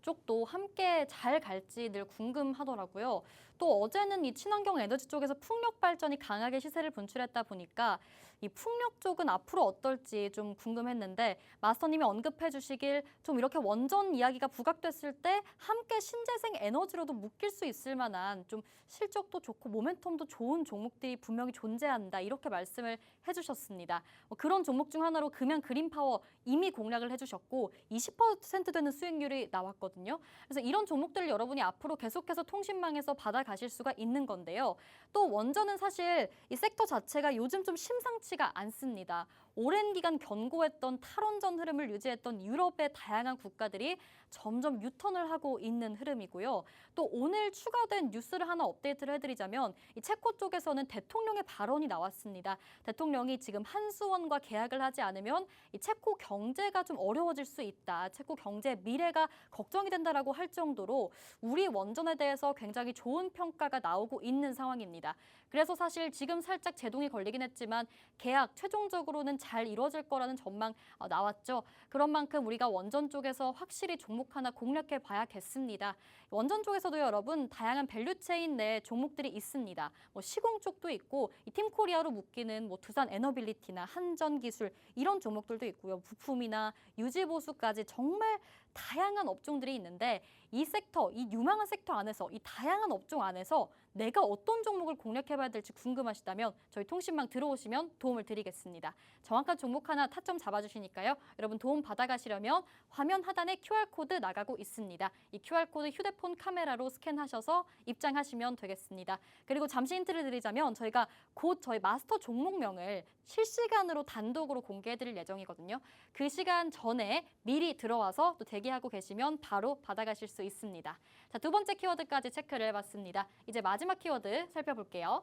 Speaker 1: 쪽도 함께 잘 갈지 늘 궁금하더라고요. 또 어제는 이 친환경 에너지 쪽에서 풍력 발전이 강하게 시세를 분출했다 보니까 이 풍력 쪽은 앞으로 어떨지 좀 궁금했는데 마스터님이 언급해 주시길 좀 이렇게 원전 이야기가 부각됐을 때 함께 신재생 에너지로도 묶일 수 있을 만한 좀 실적도 좋고 모멘텀도 좋은 종목들이 분명히 존재한다 이렇게 말씀을 해주셨습니다. 그런 종목 중 하나로 금양 그린파워 이미 공략을 해주셨고 20% 되는 수익률이 나왔거든요. 그래서 이런 종목들을 여러분이 앞으로 계속해서 통신망에서 받아가실 수가 있는 건데요. 또 원전은 사실 이 섹터 자체가 요즘 좀 심상치가 않습니다. 오랜 기간 견고했던 탈원전 흐름을 유지했던 유럽의 다양한 국가들이 점점 유턴을 하고 있는 흐름이고요. 또 오늘 추가된 뉴스를 하나 업데이트를 해드리자면 이 체코 쪽에서는 대통령의 발언이 나왔습니다. 대통령이 지금 한수원과 계약을 하지 않으면 이 체코 경제가 좀 어려워질 수 있다. 체코 경제 미래가 걱정이 된다라고 할 정도로 우리 원전에 대해서 굉장히 좋은 평가가 나오고 있는 상황입니다. 그래서 사실 지금 살짝 제동이 걸리긴 했지만 계약 최종적으로는 잘 이루어질 거라는 전망 나왔죠. 그런 만큼 우리가 원전 쪽에서 확실히 종목 하나 공략해 봐야겠습니다. 원전 쪽에서도 여러분 다양한 밸류체인 내 종목들이 있습니다. 뭐 시공 쪽도 있고 이 팀코리아로 묶이는 뭐 두산 에너빌리티나 한전기술 이런 종목들도 있고요. 부품이나 유지보수까지 정말 다양한 업종들이 있는데 이 섹터, 이 유망한 섹터 안에서 이 다양한 업종 안에서 내가 어떤 종목을 공략해봐야 될지 궁금하시다면 저희 통신망 들어오시면 도움을 드리겠습니다. 정확한 종목 하나 타점 잡아주시니까요. 여러분 도움 받아가시려면 화면 하단에 QR코드 나가고 있습니다. 이 QR코드 휴대폰 카메라로 스캔하셔서 입장하시면 되겠습니다. 그리고 잠시 힌트를 드리자면 저희가 곧 저희 마스터 종목명을 실시간으로 단독으로 공개해드릴 예정이거든요. 그 시간 전에 미리 들어와서 또 대기하고 계시면 바로 받아가실 수 있습니다. 자, 두 번째 키워드까지 체크를 해봤습니다. 이제 마지막 키워드 살펴볼게요.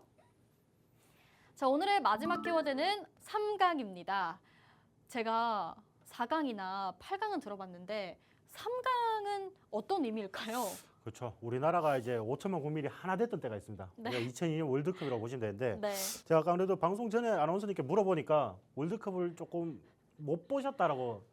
Speaker 1: 자, 오늘의 마지막 키워드는 3강입니다. 제가 4강이나 8강은 들어봤는데 3강은 어떤 의미일까요?
Speaker 2: 그렇죠. 우리나라가 이제 5천만 국민이 하나 됐던 때가 있습니다.
Speaker 1: 네.
Speaker 2: 2002년 월드컵이라고 보시면 되는데
Speaker 1: 네.
Speaker 2: 제가 아까 그래도 방송 전에 아나운서님께 물어보니까 월드컵을 조금 못 보셨다라고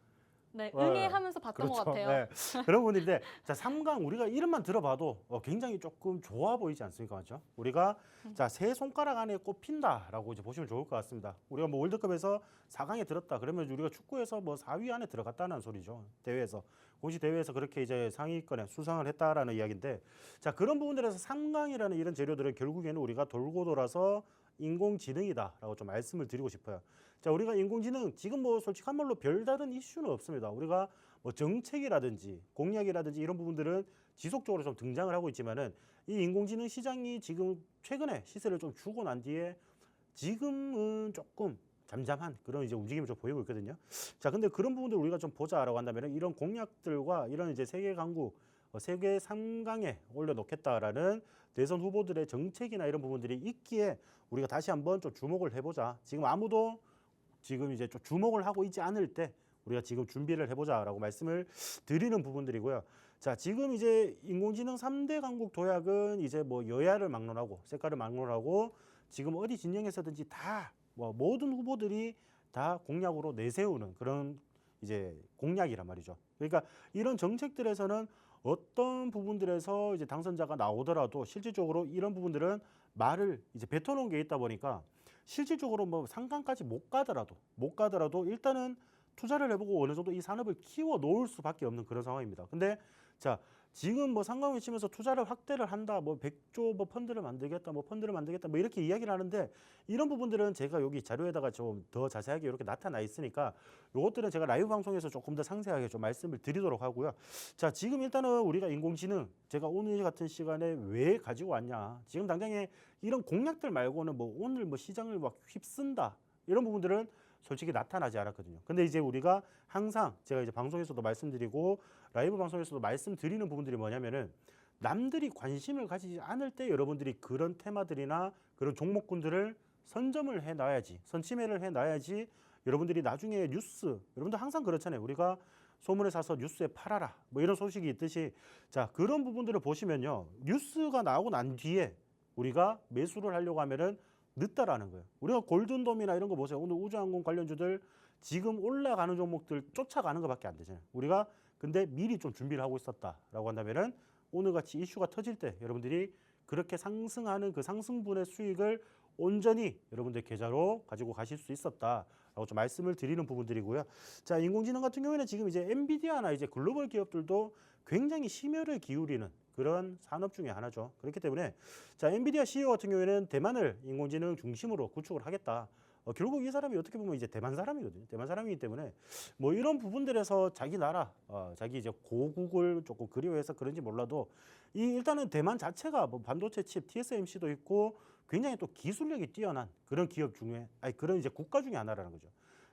Speaker 1: 네, 응애하면서 봤던
Speaker 2: 그렇죠.
Speaker 1: 것 같아요.
Speaker 2: 네. 그런 분인데 자 3강 우리가 이름만 들어봐도 굉장히 조금 좋아 보이지 않습니까, 맞죠? 우리가 자 세 손가락 안에 꼽힌다라고 이제 보시면 좋을 것 같습니다. 우리가 뭐 월드컵에서 4강에 들었다 그러면 우리가 축구에서 뭐 4위 안에 들어갔다는 소리죠. 대회에서 공식 대회에서 그렇게 이제 상위권에 수상을 했다라는 이야기인데 자 그런 부분들에서 3강이라는 이런 재료들은 결국에는 우리가 돌고 돌아서 인공지능이다라고 좀 말씀을 드리고 싶어요. 자, 우리가 인공지능 지금 뭐 솔직한 말로 별다른 이슈는 없습니다. 우리가 뭐 정책이라든지 공약이라든지 이런 부분들은 지속적으로 좀 등장을 하고 있지만은 이 인공지능 시장이 지금 최근에 시세를 좀 주고 난 뒤에 지금은 조금 잠잠한 그런 이제 움직임을 좀 보이고 있거든요. 자, 근데 그런 부분들 우리가 좀 보자라고 한다면은 이런 공약들과 이런 이제 세계 강국 세계 3강에 올려놓겠다라는 대선 후보들의 정책이나 이런 부분들이 있기에 우리가 다시 한번 좀 주목을 해보자. 지금 아무도 지금 이제 좀 주목을 하고 있지 않을 때 우리가 지금 준비를 해보자라고 말씀을 드리는 부분들이고요. 자, 지금 이제 인공지능 3대 강국 도약은 이제 뭐 여야를 막론하고 색깔을 막론하고 지금 어디 진영에서든지 다 뭐 모든 후보들이 다 공약으로 내세우는 그런 이제 공약이란 말이죠. 그러니까 이런 정책들에서는 어떤 부분들에서 이제 당선자가 나오더라도 실질적으로 이런 부분들은 말을 이제 뱉어놓은 게 있다 보니까 실질적으로 뭐 상강까지 못 가더라도 일단은 투자를 해보고 어느 정도 이 산업을 키워 놓을 수밖에 없는 그런 상황입니다. 근데 자 지금 뭐 상강을 치면서 투자를 확대를 한다, 뭐 100조 뭐 펀드를 만들겠다, 뭐 이렇게 이야기를 하는데 이런 부분들은 제가 여기 자료에다가 좀 더 자세하게 이렇게 나타나 있으니까 요것들은 제가 라이브 방송에서 조금 더 상세하게 좀 말씀을 드리도록 하고요. 자 지금 일단은 우리가 인공지능 제가 오늘 같은 시간에 왜 가지고 왔냐? 지금 당장에 이런 공약들 말고는 뭐 오늘 뭐 시장을 막 휩쓴다 이런 부분들은 솔직히 나타나지 않았거든요. 근데 이제 우리가 항상 제가 이제 방송에서도 말씀드리고 라이브 방송에서도 말씀드리는 부분들이 뭐냐면은 남들이 관심을 가지지 않을 때 여러분들이 그런 테마들이나 그런 종목군들을 선점을 해놔야지, 선침해를 해놔야지 여러분들이 나중에 뉴스, 여러분들 항상 그렇잖아요. 우리가 소문에 사서 뉴스에 팔아라 뭐 이런 소식이 있듯이 자 그런 부분들을 보시면요. 뉴스가 나오고 난 뒤에 우리가 매수를 하려고 하면은 늦다라는 거예요. 우리가 골든돔이나 이런 거 보세요. 오늘 우주항공 관련주들 지금 올라가는 종목들 쫓아가는 것밖에 안 되잖아요. 우리가 근데 미리 좀 준비를 하고 있었다라고 한다면은 오늘같이 이슈가 터질 때 여러분들이 그렇게 상승하는 그 상승분의 수익을 온전히 여러분들 계좌로 가지고 가실 수 있었다라고 좀 말씀을 드리는 부분들이고요. 자, 인공지능 같은 경우에는 지금 이제 엔비디아나 이제 글로벌 기업들도 굉장히 심혈을 기울이는 그런 산업 중에 하나죠. 그렇기 때문에 자, 엔비디아 CEO 같은 경우에는 대만을 인공지능 중심으로 구축을 하겠다. 결국 이 사람이 어떻게 보면 이제 대만 사람이거든요. 대만 사람이기 때문에 뭐 이런 부분들에서 자기 나라, 자기 이제 고국을 조금 그리워해서 그런지 몰라도 이 일단은 대만 자체가 뭐 반도체 칩, TSMC도 있고 굉장히 또 기술력이 뛰어난 그런 기업 중에, 아니 그런 이제 국가 중에 하나라는 거죠.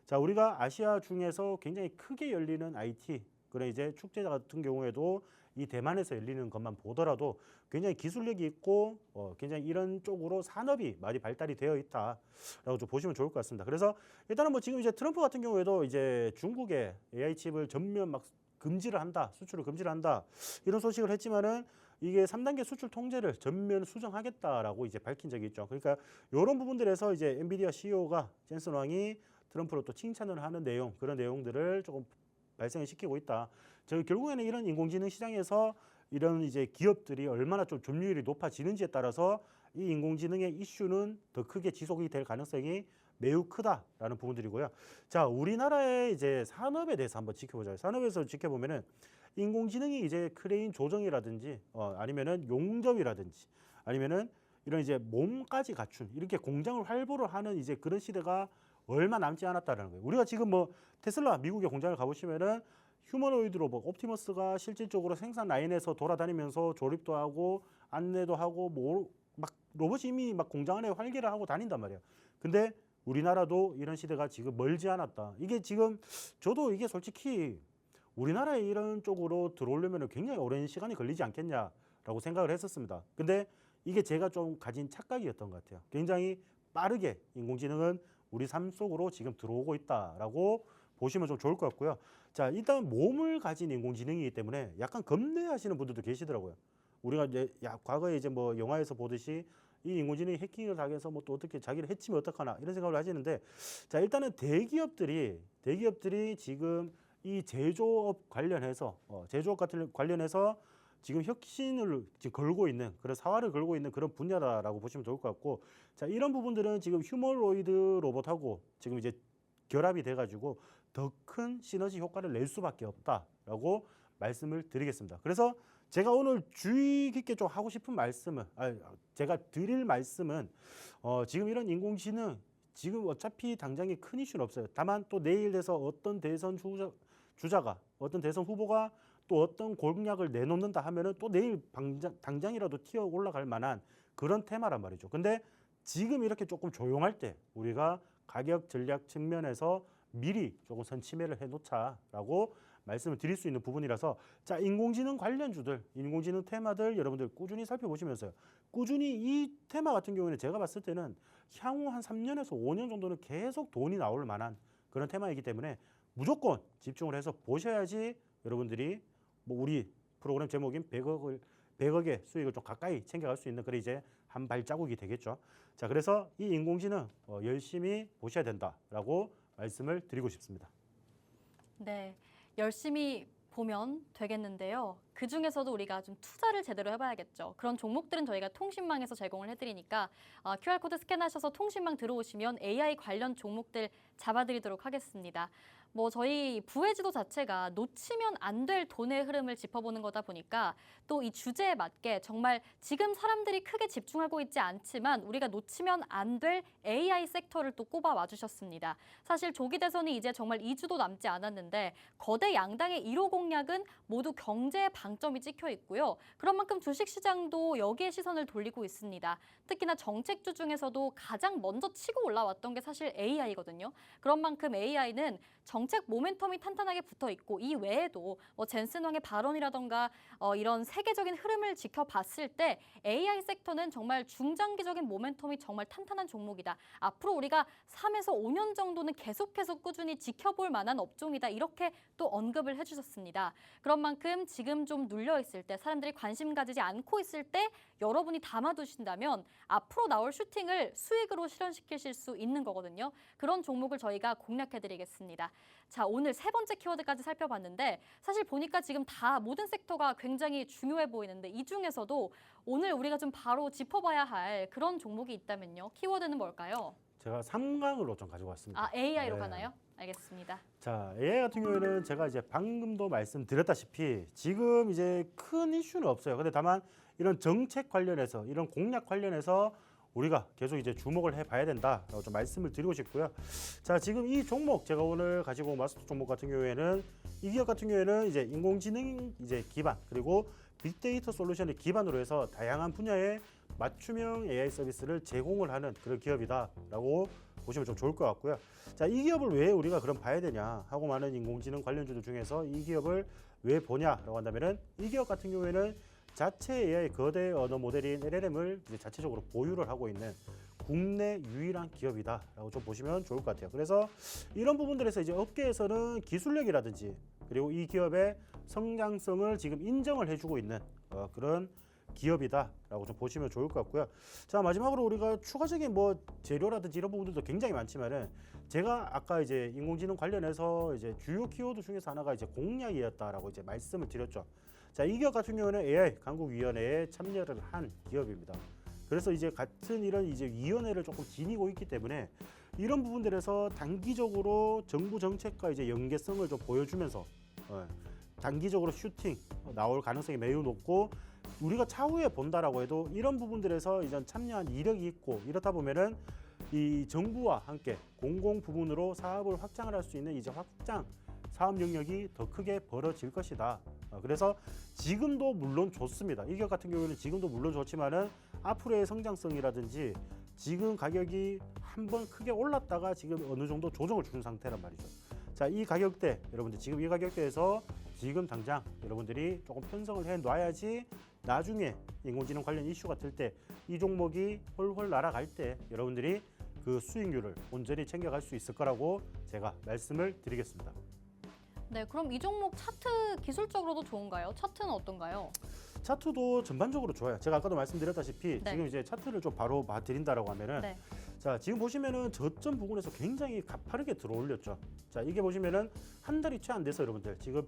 Speaker 2: 자, 우리가 아시아 중에서 굉장히 크게 열리는 IT 그런 이제 축제 같은 경우에도 이 대만에서 열리는 것만 보더라도 굉장히 기술력이 있고 굉장히 이런 쪽으로 산업이 많이 발달이 되어 있다라고 좀 보시면 좋을 것 같습니다. 그래서 일단은 뭐 지금 이제 트럼프 같은 경우에도 이제 중국의 AI 칩을 전면 막 금지를 한다, 수출을 금지를 한다 이런 소식을 했지만은 이게 3단계 수출 통제를 전면 수정하겠다라고 이제 밝힌 적이 있죠. 그러니까 이런 부분들에서 이제 엔비디아 CEO가 젠슨 왕이 트럼프를 또 칭찬을 하는 내용, 그런 내용들을 조금 발생을 시키고 있다. 저 결국에는 이런 인공지능 시장에서 이런 이제 기업들이 얼마나 좀 점유율이 높아지는지에 따라서 이 인공지능의 이슈는 더 크게 지속이 될 가능성이 매우 크다라는 부분들이고요. 자, 우리나라의 이제 산업에 대해서 한번 지켜보자요. 산업에서 지켜보면은 인공지능이 이제 크레인 조정이라든지 아니면은 용접이라든지 아니면은 이런 이제 몸까지 갖춘 이렇게 공장을 활보를 하는 이제 그런 시대가 얼마 남지 않았다라는 거예요. 우리가 지금 뭐 테슬라 미국의 공장을 가보시면은 휴머노이드 로봇 옵티머스가 실질적으로 생산 라인에서 돌아다니면서 조립도 하고 안내도 하고 뭐 막 로봇이 이미 막 공장 안에 활개를 하고 다닌단 말이에요. 근데 우리나라도 이런 시대가 지금 멀지 않았다. 이게 지금 저도 이게 솔직히 우리나라에 이런 쪽으로 들어오려면 굉장히 오랜 시간이 걸리지 않겠냐라고 생각을 했었습니다. 근데 이게 제가 좀 가진 착각이었던 것 같아요. 굉장히 빠르게 인공지능은 우리 삶 속으로 지금 들어오고 있다라고 보시면 좀 좋을 것 같고요. 자, 일단 몸을 가진 인공지능이기 때문에 약간 겁내하시는 분들도 계시더라고요. 우리가 이제 과거에 이제 뭐 영화에서 보듯이 이 인공지능이 해킹을 당해서 뭐 또 어떻게 자기를 해치면 어떡하나 이런 생각을 하시는데, 자, 일단은 대기업들이 지금 이 제조업 관련해서 제조업 같은 관련해서 지금 혁신을 지금 걸고 있는 그런 사활을 걸고 있는 그런 분야다라고 보시면 좋을 것 같고, 자, 이런 부분들은 지금 휴머노이드 로봇하고 지금 이제 결합이 돼가지고 더 큰 시너지 효과를 낼 수밖에 없다라고 말씀을 드리겠습니다. 그래서 제가 오늘 주의 깊게 좀 하고 싶은 말씀은 제가 드릴 말씀은 지금 이런 인공지능 지금 어차피 당장에 큰 이슈는 없어요. 다만 또 내일 돼서 어떤 대선 주자가 어떤 대선 후보가 또 어떤 공약을 내놓는다 하면은 또 내일 당장이라도 튀어 올라갈 만한 그런 테마란 말이죠. 근데 지금 이렇게 조금 조용할 때 우리가 가격 전략 측면에서 미리 조금 선침해를 해놓자라고 말씀을 드릴 수 있는 부분이라서, 자, 인공지능 관련주들, 인공지능 테마들 여러분들 꾸준히 살펴보시면서요. 꾸준히 이 테마 같은 경우에는 제가 봤을 때는 향후 한 3년에서 5년 정도는 계속 돈이 나올 만한 그런 테마이기 때문에 무조건 집중을 해서 보셔야지 여러분들이 뭐 우리 프로그램 제목인 100억의 수익을 좀 가까이 챙겨갈 수 있는 그런 이제 한 발자국이 되겠죠. 자, 그래서 이 인공지능 열심히 보셔야 된다라고 말씀을 드리고 싶습니다.
Speaker 1: 네, 열심히 보면 되겠는데요. 그 중에서도 우리가 좀 투자를 제대로 해봐야겠죠. 그런 종목들은 저희가 통신망에서 제공을 해드리니까 QR코드 스캔하셔서 통신망 들어오시면 AI 관련 종목들 잡아드리도록 하겠습니다. 뭐 저희 부회지도 자체가 놓치면 안 될 돈의 흐름을 짚어보는 거다 보니까 또 이 주제에 맞게 정말 지금 사람들이 크게 집중하고 있지 않지만 우리가 놓치면 안 될 AI 섹터를 또 꼽아 와주셨습니다. 사실 조기 대선이 이제 정말 2주도 남지 않았는데 거대 양당의 1호 공약은 모두 경제에 방점이 찍혀 있고요. 그런 만큼 주식시장도 여기에 시선을 돌리고 있습니다. 특히나 정책주 중에서도 가장 먼저 치고 올라왔던 게 사실 AI거든요. 그런 만큼 AI는 정책 모멘텀이 탄탄하게 붙어 있고 이 외에도 젠슨 왕의 발언이라던가 이런 세계적인 흐름을 지켜봤을 때 AI 섹터는 정말 중장기적인 모멘텀이 정말 탄탄한 종목이다. 앞으로 우리가 3에서 5년 정도는 계속해서 꾸준히 지켜볼 만한 업종이다. 이렇게 또 언급을 해주셨습니다. 그런 만큼 지금 좀 눌려 있을 때 사람들이 관심 가지지 않고 있을 때 여러분이 담아두신다면 앞으로 나올 슈팅을 수익으로 실현시키실 수 있는 거거든요. 그런 종목을 저희가 공략해드리겠습니다. 자, 오늘 세 번째 키워드까지 살펴봤는데 사실 보니까 지금 다 모든 섹터가 굉장히 중요해 보이는데 이 중에서도 오늘 우리가 좀 바로 짚어봐야 할 그런 종목이 있다면요. 키워드는 뭘까요?
Speaker 2: 제가 3강으로 좀 가지고 왔습니다.
Speaker 1: AI로
Speaker 2: 네.
Speaker 1: 가나요? 알겠습니다.
Speaker 2: 자, AI 같은 경우에는 제가 이제 방금도 말씀드렸다시피 지금 이제 큰 이슈는 없어요. 근데 다만 이런 정책 관련해서 이런 공약 관련해서 우리가 계속 이제 주목을 해봐야 된다라고 좀 말씀을 드리고 싶고요. 자, 지금 이 종목 제가 오늘 가지고 온 마스터 종목 같은 경우에는 이 기업 같은 경우에는 이제 인공지능 이제 기반 그리고 빅데이터 솔루션을 기반으로 해서 다양한 분야의 맞춤형 AI 서비스를 제공을 하는 그런 기업이다라고 보시면 좀 좋을 것 같고요. 자, 이 기업을 왜 우리가 그럼 봐야 되냐 하고 많은 인공지능 관련주들 중에서 이 기업을 왜 보냐라고 한다면은 이 기업 같은 경우에는 자체 AI 거대 언어 모델인 LLM을 이제 자체적으로 보유를 하고 있는 국내 유일한 기업이다라고 좀 보시면 좋을 것 같아요. 그래서 이런 부분들에서 이제 업계에서는 기술력이라든지 그리고 이 기업의 성장성을 지금 인정을 해주고 있는 그런 기업이다라고 좀 보시면 좋을 것 같고요. 자, 마지막으로 우리가 추가적인 뭐 재료라든지 이런 부분들도 굉장히 많지만은 제가 아까 이제 인공지능 관련해서 이제 주요 키워드 중에서 하나가 이제 공약이었다라고 이제 말씀을 드렸죠. 자, 이 기업 같은 경우는 AI 강국위원회에 참여를 한 기업입니다. 그래서 이제 같은 이런 이제 위원회를 조금 지니고 있기 때문에 이런 부분들에서 단기적으로 정부 정책과 이제 연계성을 좀 보여주면서 단기적으로 슈팅 나올 가능성이 매우 높고 우리가 차후에 본다라고 해도 이런 부분들에서 이제 참여한 이력이 있고 이렇다 보면은 이 정부와 함께 공공 부문으로 사업을 확장을 할 수 있는 이제 확장 사업 영역이 더 크게 벌어질 것이다. 그래서 지금도 물론 좋습니다. 이 기업 같은 경우에는 지금도 물론 좋지만은 앞으로의 성장성이라든지 지금 가격이 한번 크게 올랐다가 지금 어느 정도 조정을 준 상태란 말이죠. 자, 이 가격대 여러분들 지금 이 가격대에서 지금 당장 여러분들이 조금 편성을 해 놔야지 나중에 인공지능 관련 이슈가 뜰 때 이 종목이 홀홀 날아갈 때 여러분들이 그 수익률을 온전히 챙겨갈 수 있을 거라고 제가 말씀을 드리겠습니다.
Speaker 1: 네, 그럼 이 종목 차트 기술적으로도 좋은가요? 차트는 어떤가요?
Speaker 2: 차트도 전반적으로 좋아요. 제가 아까도 말씀드렸다시피
Speaker 1: 네.
Speaker 2: 지금 이제 차트를 좀 바로 봐드린다라고 하면은
Speaker 1: 네.
Speaker 2: 자, 지금 보시면은 저점 부분에서 굉장히 가파르게 들어올렸죠. 자, 이게 보시면은 한 달이 채 안 돼서 여러분들 지금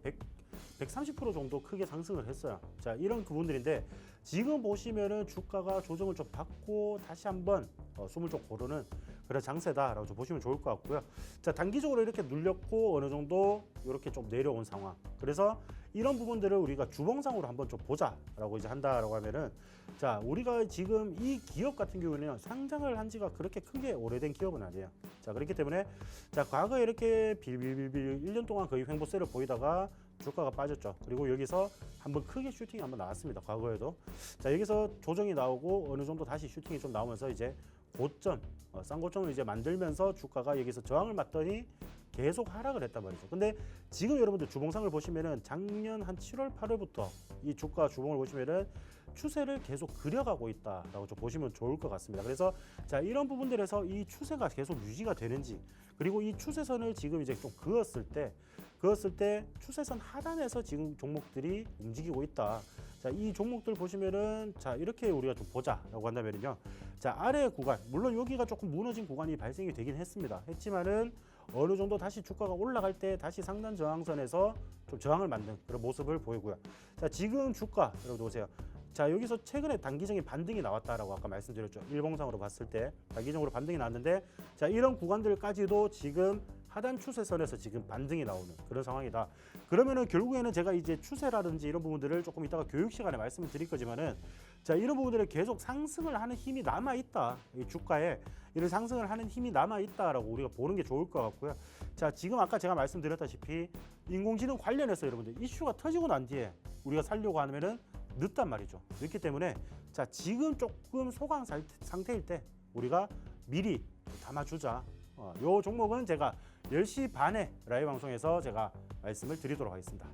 Speaker 2: 130% 정도 크게 상승을 했어요. 자, 이런 부분들인데 지금 보시면은 주가가 조정을 좀 받고 다시 한번 숨을 좀 고르는 그런 장세다라고 좀 보시면 좋을 것 같고요. 자, 단기적으로 이렇게 눌렸고 어느 정도 이렇게 좀 내려온 상황. 그래서 이런 부분들을 우리가 주봉상으로 한번 좀 보자라고 이제 한다라고 하면은 자, 우리가 지금 이 기업 같은 경우는 상장을 한 지가 그렇게 크게 오래된 기업은 아니에요. 자, 그렇기 때문에 자, 과거에 이렇게 빌빌빌빌 1년 동안 거의 횡보세를 보이다가 주가가 빠졌죠. 그리고 여기서 한번 크게 슈팅이 한번 나왔습니다. 과거에도. 자, 여기서 조정이 나오고 어느 정도 다시 슈팅이 좀 나오면서 이제 고점, 싼 고점을 이제 만들면서 주가가 여기서 저항을 맞더니 계속 하락을 했단 말이죠. 근데 지금 여러분들 주봉상을 보시면은 작년 한 7월, 8월부터 이 주가 주봉을 보시면은 추세를 계속 그려가고 있다라고 좀 보시면 좋을 것 같습니다. 그래서 자, 이런 부분들에서 이 추세가 계속 유지가 되는지 그리고 이 추세선을 지금 이제 좀 그었을 때 추세선 하단에서 지금 종목들이 움직이고 있다. 자, 이 종목들 보시면은 자, 이렇게 우리가 좀 보자라고 한다면요. 자, 아래 구간 물론 여기가 조금 무너진 구간이 발생이 되긴 했지만은 어느 정도 다시 주가가 올라갈 때 다시 상단 저항선에서 좀 저항을 만든 그런 모습을 보이고요. 자, 지금 주가 여러분 보세요. 자, 여기서 최근에 단기적인 반등이 나왔다라고 아까 말씀드렸죠. 일봉상으로 봤을 때 단기적으로 반등이 나왔는데 자, 이런 구간들까지도 지금 하단 추세선에서 지금 반등이 나오는 그런 상황이다. 그러면은 결국에는 제가 이제 추세라든지 이런 부분들을 조금 이따가 교육 시간에 말씀을 드릴 거지만은 자, 이런 부분들을 계속 상승을 하는 힘이 남아 있다. 이 주가에 이런 상승을 하는 힘이 남아 있다라고 우리가 보는 게 좋을 것 같고요. 자, 지금 아까 제가 말씀드렸다시피 인공지능 관련해서 여러분들 이슈가 터지고 난 뒤에 우리가 살려고 하면은 늦단 말이죠. 늦기 때문에 자, 지금 조금 소강 상태일 때 우리가 미리 담아주자. 요 종목은 제가 10시 반에 라이브 방송에서 제가 말씀을 드리도록 하겠습니다.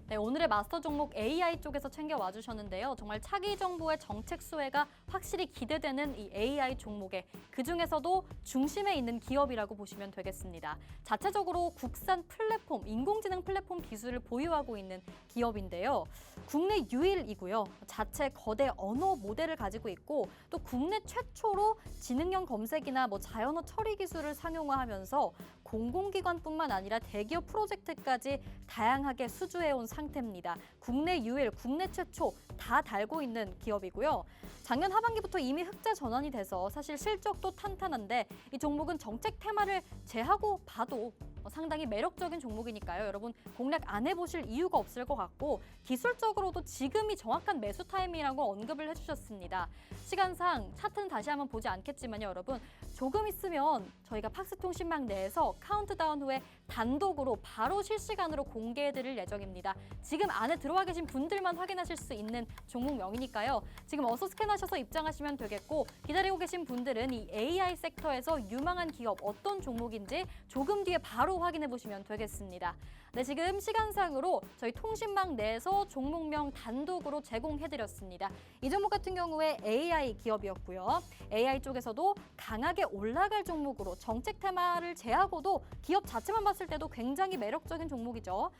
Speaker 1: 네, 오늘의 마스터 종목 AI 쪽에서 챙겨와 주셨는데요. 정말 차기 정부의 정책 수혜가 확실히 기대되는 이 AI 종목에 그중에서도 중심에 있는 기업이라고 보시면 되겠습니다. 자체적으로 국산 플랫폼, 인공지능 플랫폼 기술을 보유하고 있는 기업인데요. 국내 유일이고요. 자체 거대 언어 모델을 가지고 있고 또 국내 최초로 지능형 검색이나 자연어 처리 기술을 상용화하면서 공공기관뿐만 아니라 대기업 프로젝트까지 다양하게 수주해온 상태입니다. 국내 유일, 국내 최초 다 달고 있는 기업이고요. 작년 하반기부터 이미 흑자 전환이 돼서 사실 실적도 탄탄한데 이 종목은 정책 테마를 제하고 봐도 상당히 매력적인 종목이니까요. 여러분 공략 안 해보실 이유가 없을 것 같고 기술적으로도 지금이 정확한 매수 타임이라고 언급을 해주셨습니다. 시간상 차트는 다시 한번 보지 않겠지만요. 여러분 조금 있으면 저희가 팍스통신망 내에서 카운트다운 후에 단독으로 바로 실시간으로 공개해드릴 예정입니다. 지금 안에 들어와 계신 분들만 확인하실 수 있는 종목명이니까요. 지금 어서 스캔하셔서 입장하시면 되겠고 기다리고 계신 분들은 이 AI 섹터에서 유망한 기업 어떤 종목인지 조금 뒤에 바로 확인해 보시면 되겠습니다. 네, 지금 시간상으로 저희 통신망 내에서 종목명 단독으로 제공해드렸습니다. 이 종목 같은 경우에 AI 기업이었고요. AI 쪽에서도 강하게 올라갈 종목으로 정책 테마를 제하고도 기업 자체만 봤을 때도 굉장히 매력적인 종목이죠.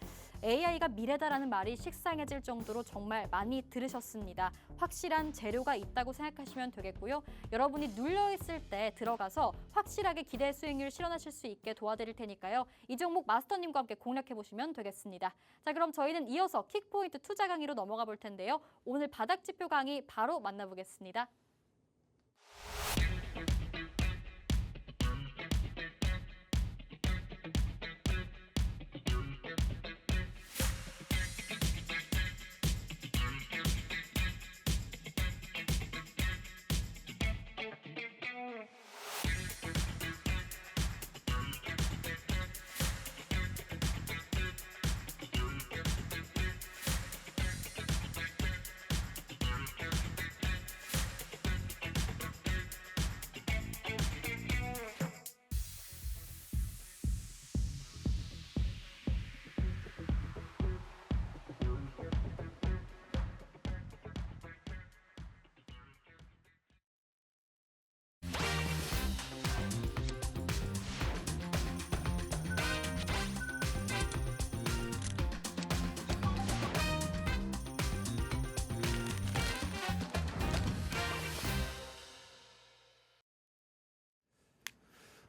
Speaker 1: AI가 미래다라는 말이 식상해질 정도로 정말 많이 들으셨습니다. 확실한 재료가 있다고 생각하시면 되겠고요. 여러분이 눌려있을 때 들어가서 확실하게 기대 수익률 실현하실 수 있게 도와드릴 테니까요. 이 종목 마스터님과 함께 공략해보시면 되겠습니다. 자, 그럼 저희는 이어서 킥포인트 투자 강의로 넘어가 볼 텐데요. 오늘 바닥 지표 강의 바로 만나보겠습니다.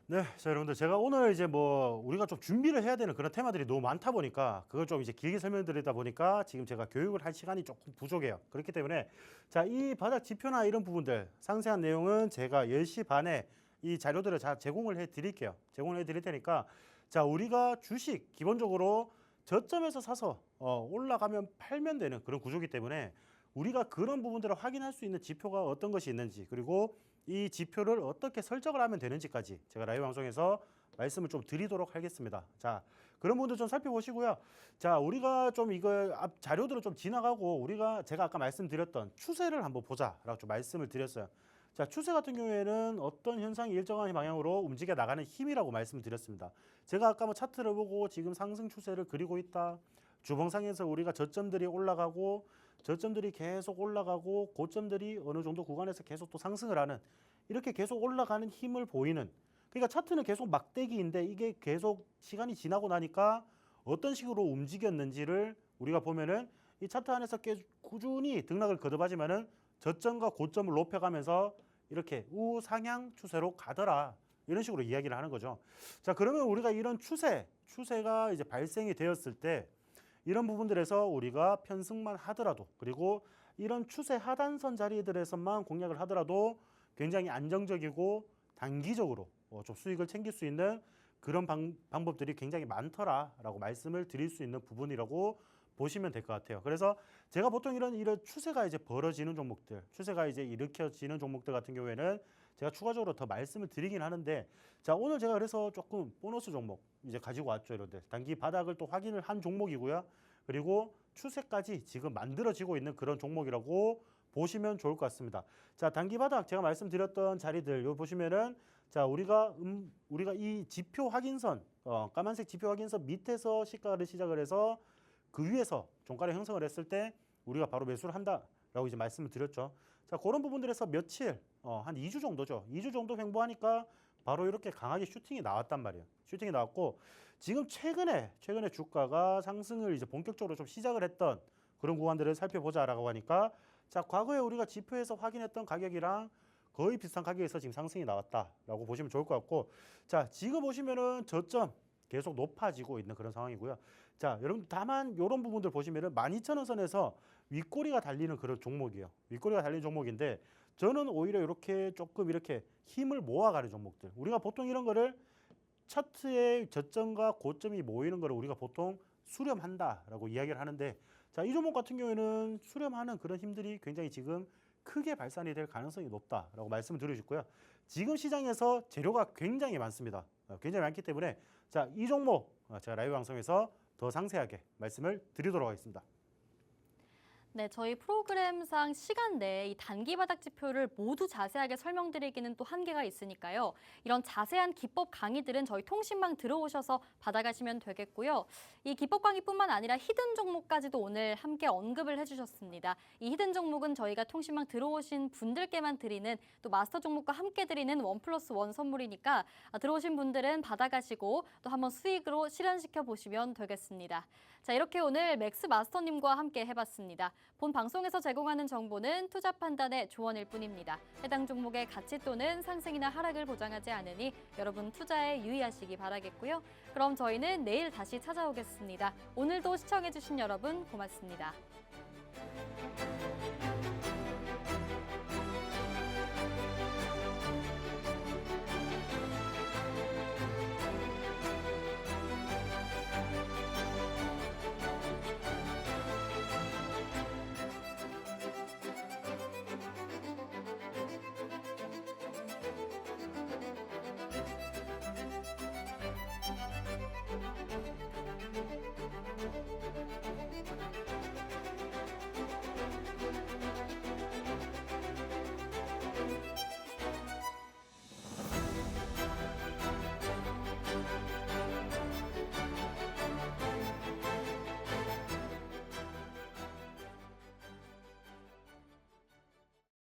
Speaker 2: 네, 자 여러분들 제가 오늘 이제 뭐 우리가 좀 준비를 해야 되는 그런 테마들이 너무 많다 보니까 그걸 좀 이제 길게 설명드리다 보니까 지금 제가 교육을 할 시간이 조금 부족해요. 그렇기 때문에 자, 이 바닥 지표나 이런 부분들 상세한 내용은 제가 10시 반에 이 자료들을 다 제공을 해 드릴게요. 제공을 해 드릴 테니까 자, 우리가 주식 기본적으로 저점에서 사서 올라가면 팔면 되는 그런 구조이기 때문에 우리가 그런 부분들을 확인할 수 있는 지표가 어떤 것이 있는지, 그리고 이 지표를 어떻게 설정을 하면 되는지까지 제가 라이브 방송에서 말씀을 좀 드리도록 하겠습니다. 자, 그런 부분들 좀 살펴보시고요. 자, 우리가 좀 이거 앞 자료들을 좀 지나가고 제가 아까 말씀드렸던 추세를 한번 보자라고 좀 말씀을 드렸어요. 자, 추세 같은 경우에는 어떤 현상이 일정한 방향으로 움직여 나가는 힘이라고 말씀드렸습니다. 제가 아까 뭐 차트를 보고 지금 상승 추세를 그리고 있다. 주봉상에서 우리가 저점들이 올라가고 저점들이 계속 올라가고 고점들이 어느 정도 구간에서 계속 또 상승을 하는, 이렇게 계속 올라가는 힘을 보이는, 그러니까 차트는 계속 막대기인데 이게 계속 시간이 지나고 나니까 어떤 식으로 움직였는지를 우리가 보면은 이 차트 안에서 꾸준히 등락을 거듭하지만은 저점과 고점을 높여가면서 이렇게 우상향 추세로 가더라, 이런 식으로 이야기를 하는 거죠. 자, 그러면 우리가 이런 추세가 이제 발생이 되었을 때 이런 부분들에서 우리가 편승만 하더라도, 그리고 이런 추세 하단선 자리들에서만 공략을 하더라도 굉장히 안정적이고 단기적으로 좀 수익을 챙길 수 있는 그런 방법들이 굉장히 많더라라고 말씀을 드릴 수 있는 부분이라고 보시면 될 것 같아요. 그래서 제가 보통 이런 추세가 이제 벌어지는 종목들, 추세가 이제 일으켜지는 종목들 같은 경우에는 제가 추가적으로 더 말씀을 드리긴 하는데, 자, 오늘 제가 그래서 조금 보너스 종목 이제 가지고 왔죠. 여러분들 단기 바닥을 또 확인을 한 종목이고요. 그리고 추세까지 지금 만들어지고 있는 그런 종목이라고 보시면 좋을 것 같습니다. 자, 단기 바닥 제가 말씀드렸던 자리들 요 보시면은 자, 우리가 이 지표 확인선, 까만색 지표 확인선 밑에서 시가를 시작을 해서 그 위에서 종가를 형성을 했을 때 우리가 바로 매수를 한다라고 이제 말씀을 드렸죠. 자, 그런 부분들에서 며칠, 한 2주 정도죠. 2주 정도 횡보하니까 바로 이렇게 강하게 슈팅이 나왔단 말이에요. 슈팅이 나왔고, 지금 최근에 주가가 상승을 이제 본격적으로 좀 시작을 했던 그런 구간들을 살펴보자라고 하니까, 자, 과거에 우리가 지표에서 확인했던 가격이랑 거의 비슷한 가격에서 지금 상승이 나왔다라고 보시면 좋을 것 같고, 자, 지금 보시면은 저점 계속 높아지고 있는 그런 상황이고요. 자, 여러분 다만 이런 부분들 보시면은 12,000원 선에서 윗꼬리가 달리는 그런 종목이에요. 윗꼬리가 달리는 종목인데, 저는 오히려 이렇게 조금 이렇게 힘을 모아가는 종목들, 우리가 보통 이런 거를 차트의 저점과 고점이 모이는 거를 우리가 보통 수렴한다라고 이야기를 하는데, 자, 이 종목 같은 경우에는 수렴하는 그런 힘들이 굉장히 지금 크게 발산이 될 가능성이 높다라고 말씀을 드리고 싶고요. 지금 시장에서 재료가 굉장히 많습니다. 굉장히 많기 때문에 자, 이 종목 제가 라이브 방송에서 더 상세하게 말씀을 드리도록 하겠습니다.
Speaker 1: 네, 저희 프로그램상 시간 내에 이 단기 바닥 지표를 모두 자세하게 설명드리기는 또 한계가 있으니까요. 이런 자세한 기법 강의들은 저희 통신망 들어오셔서 받아가시면 되겠고요. 이 기법 강의뿐만 아니라 히든 종목까지도 오늘 함께 언급을 해주셨습니다. 이 히든 종목은 저희가 통신망 들어오신 분들께만 드리는 또 마스터 종목과 함께 드리는 1+1 선물이니까 들어오신 분들은 받아가시고 또 한번 수익으로 실현시켜 보시면 되겠습니다. 자, 이렇게 오늘 맥스 마스터님과 함께 해봤습니다. 본 방송에서 제공하는 정보는 투자 판단의 조언일 뿐입니다. 해당 종목의 가치 또는 상승이나 하락을 보장하지 않으니 여러분 투자에 유의하시기 바라겠고요. 그럼 저희는 내일 다시 찾아오겠습니다. 오늘도 시청해주신 여러분 고맙습니다.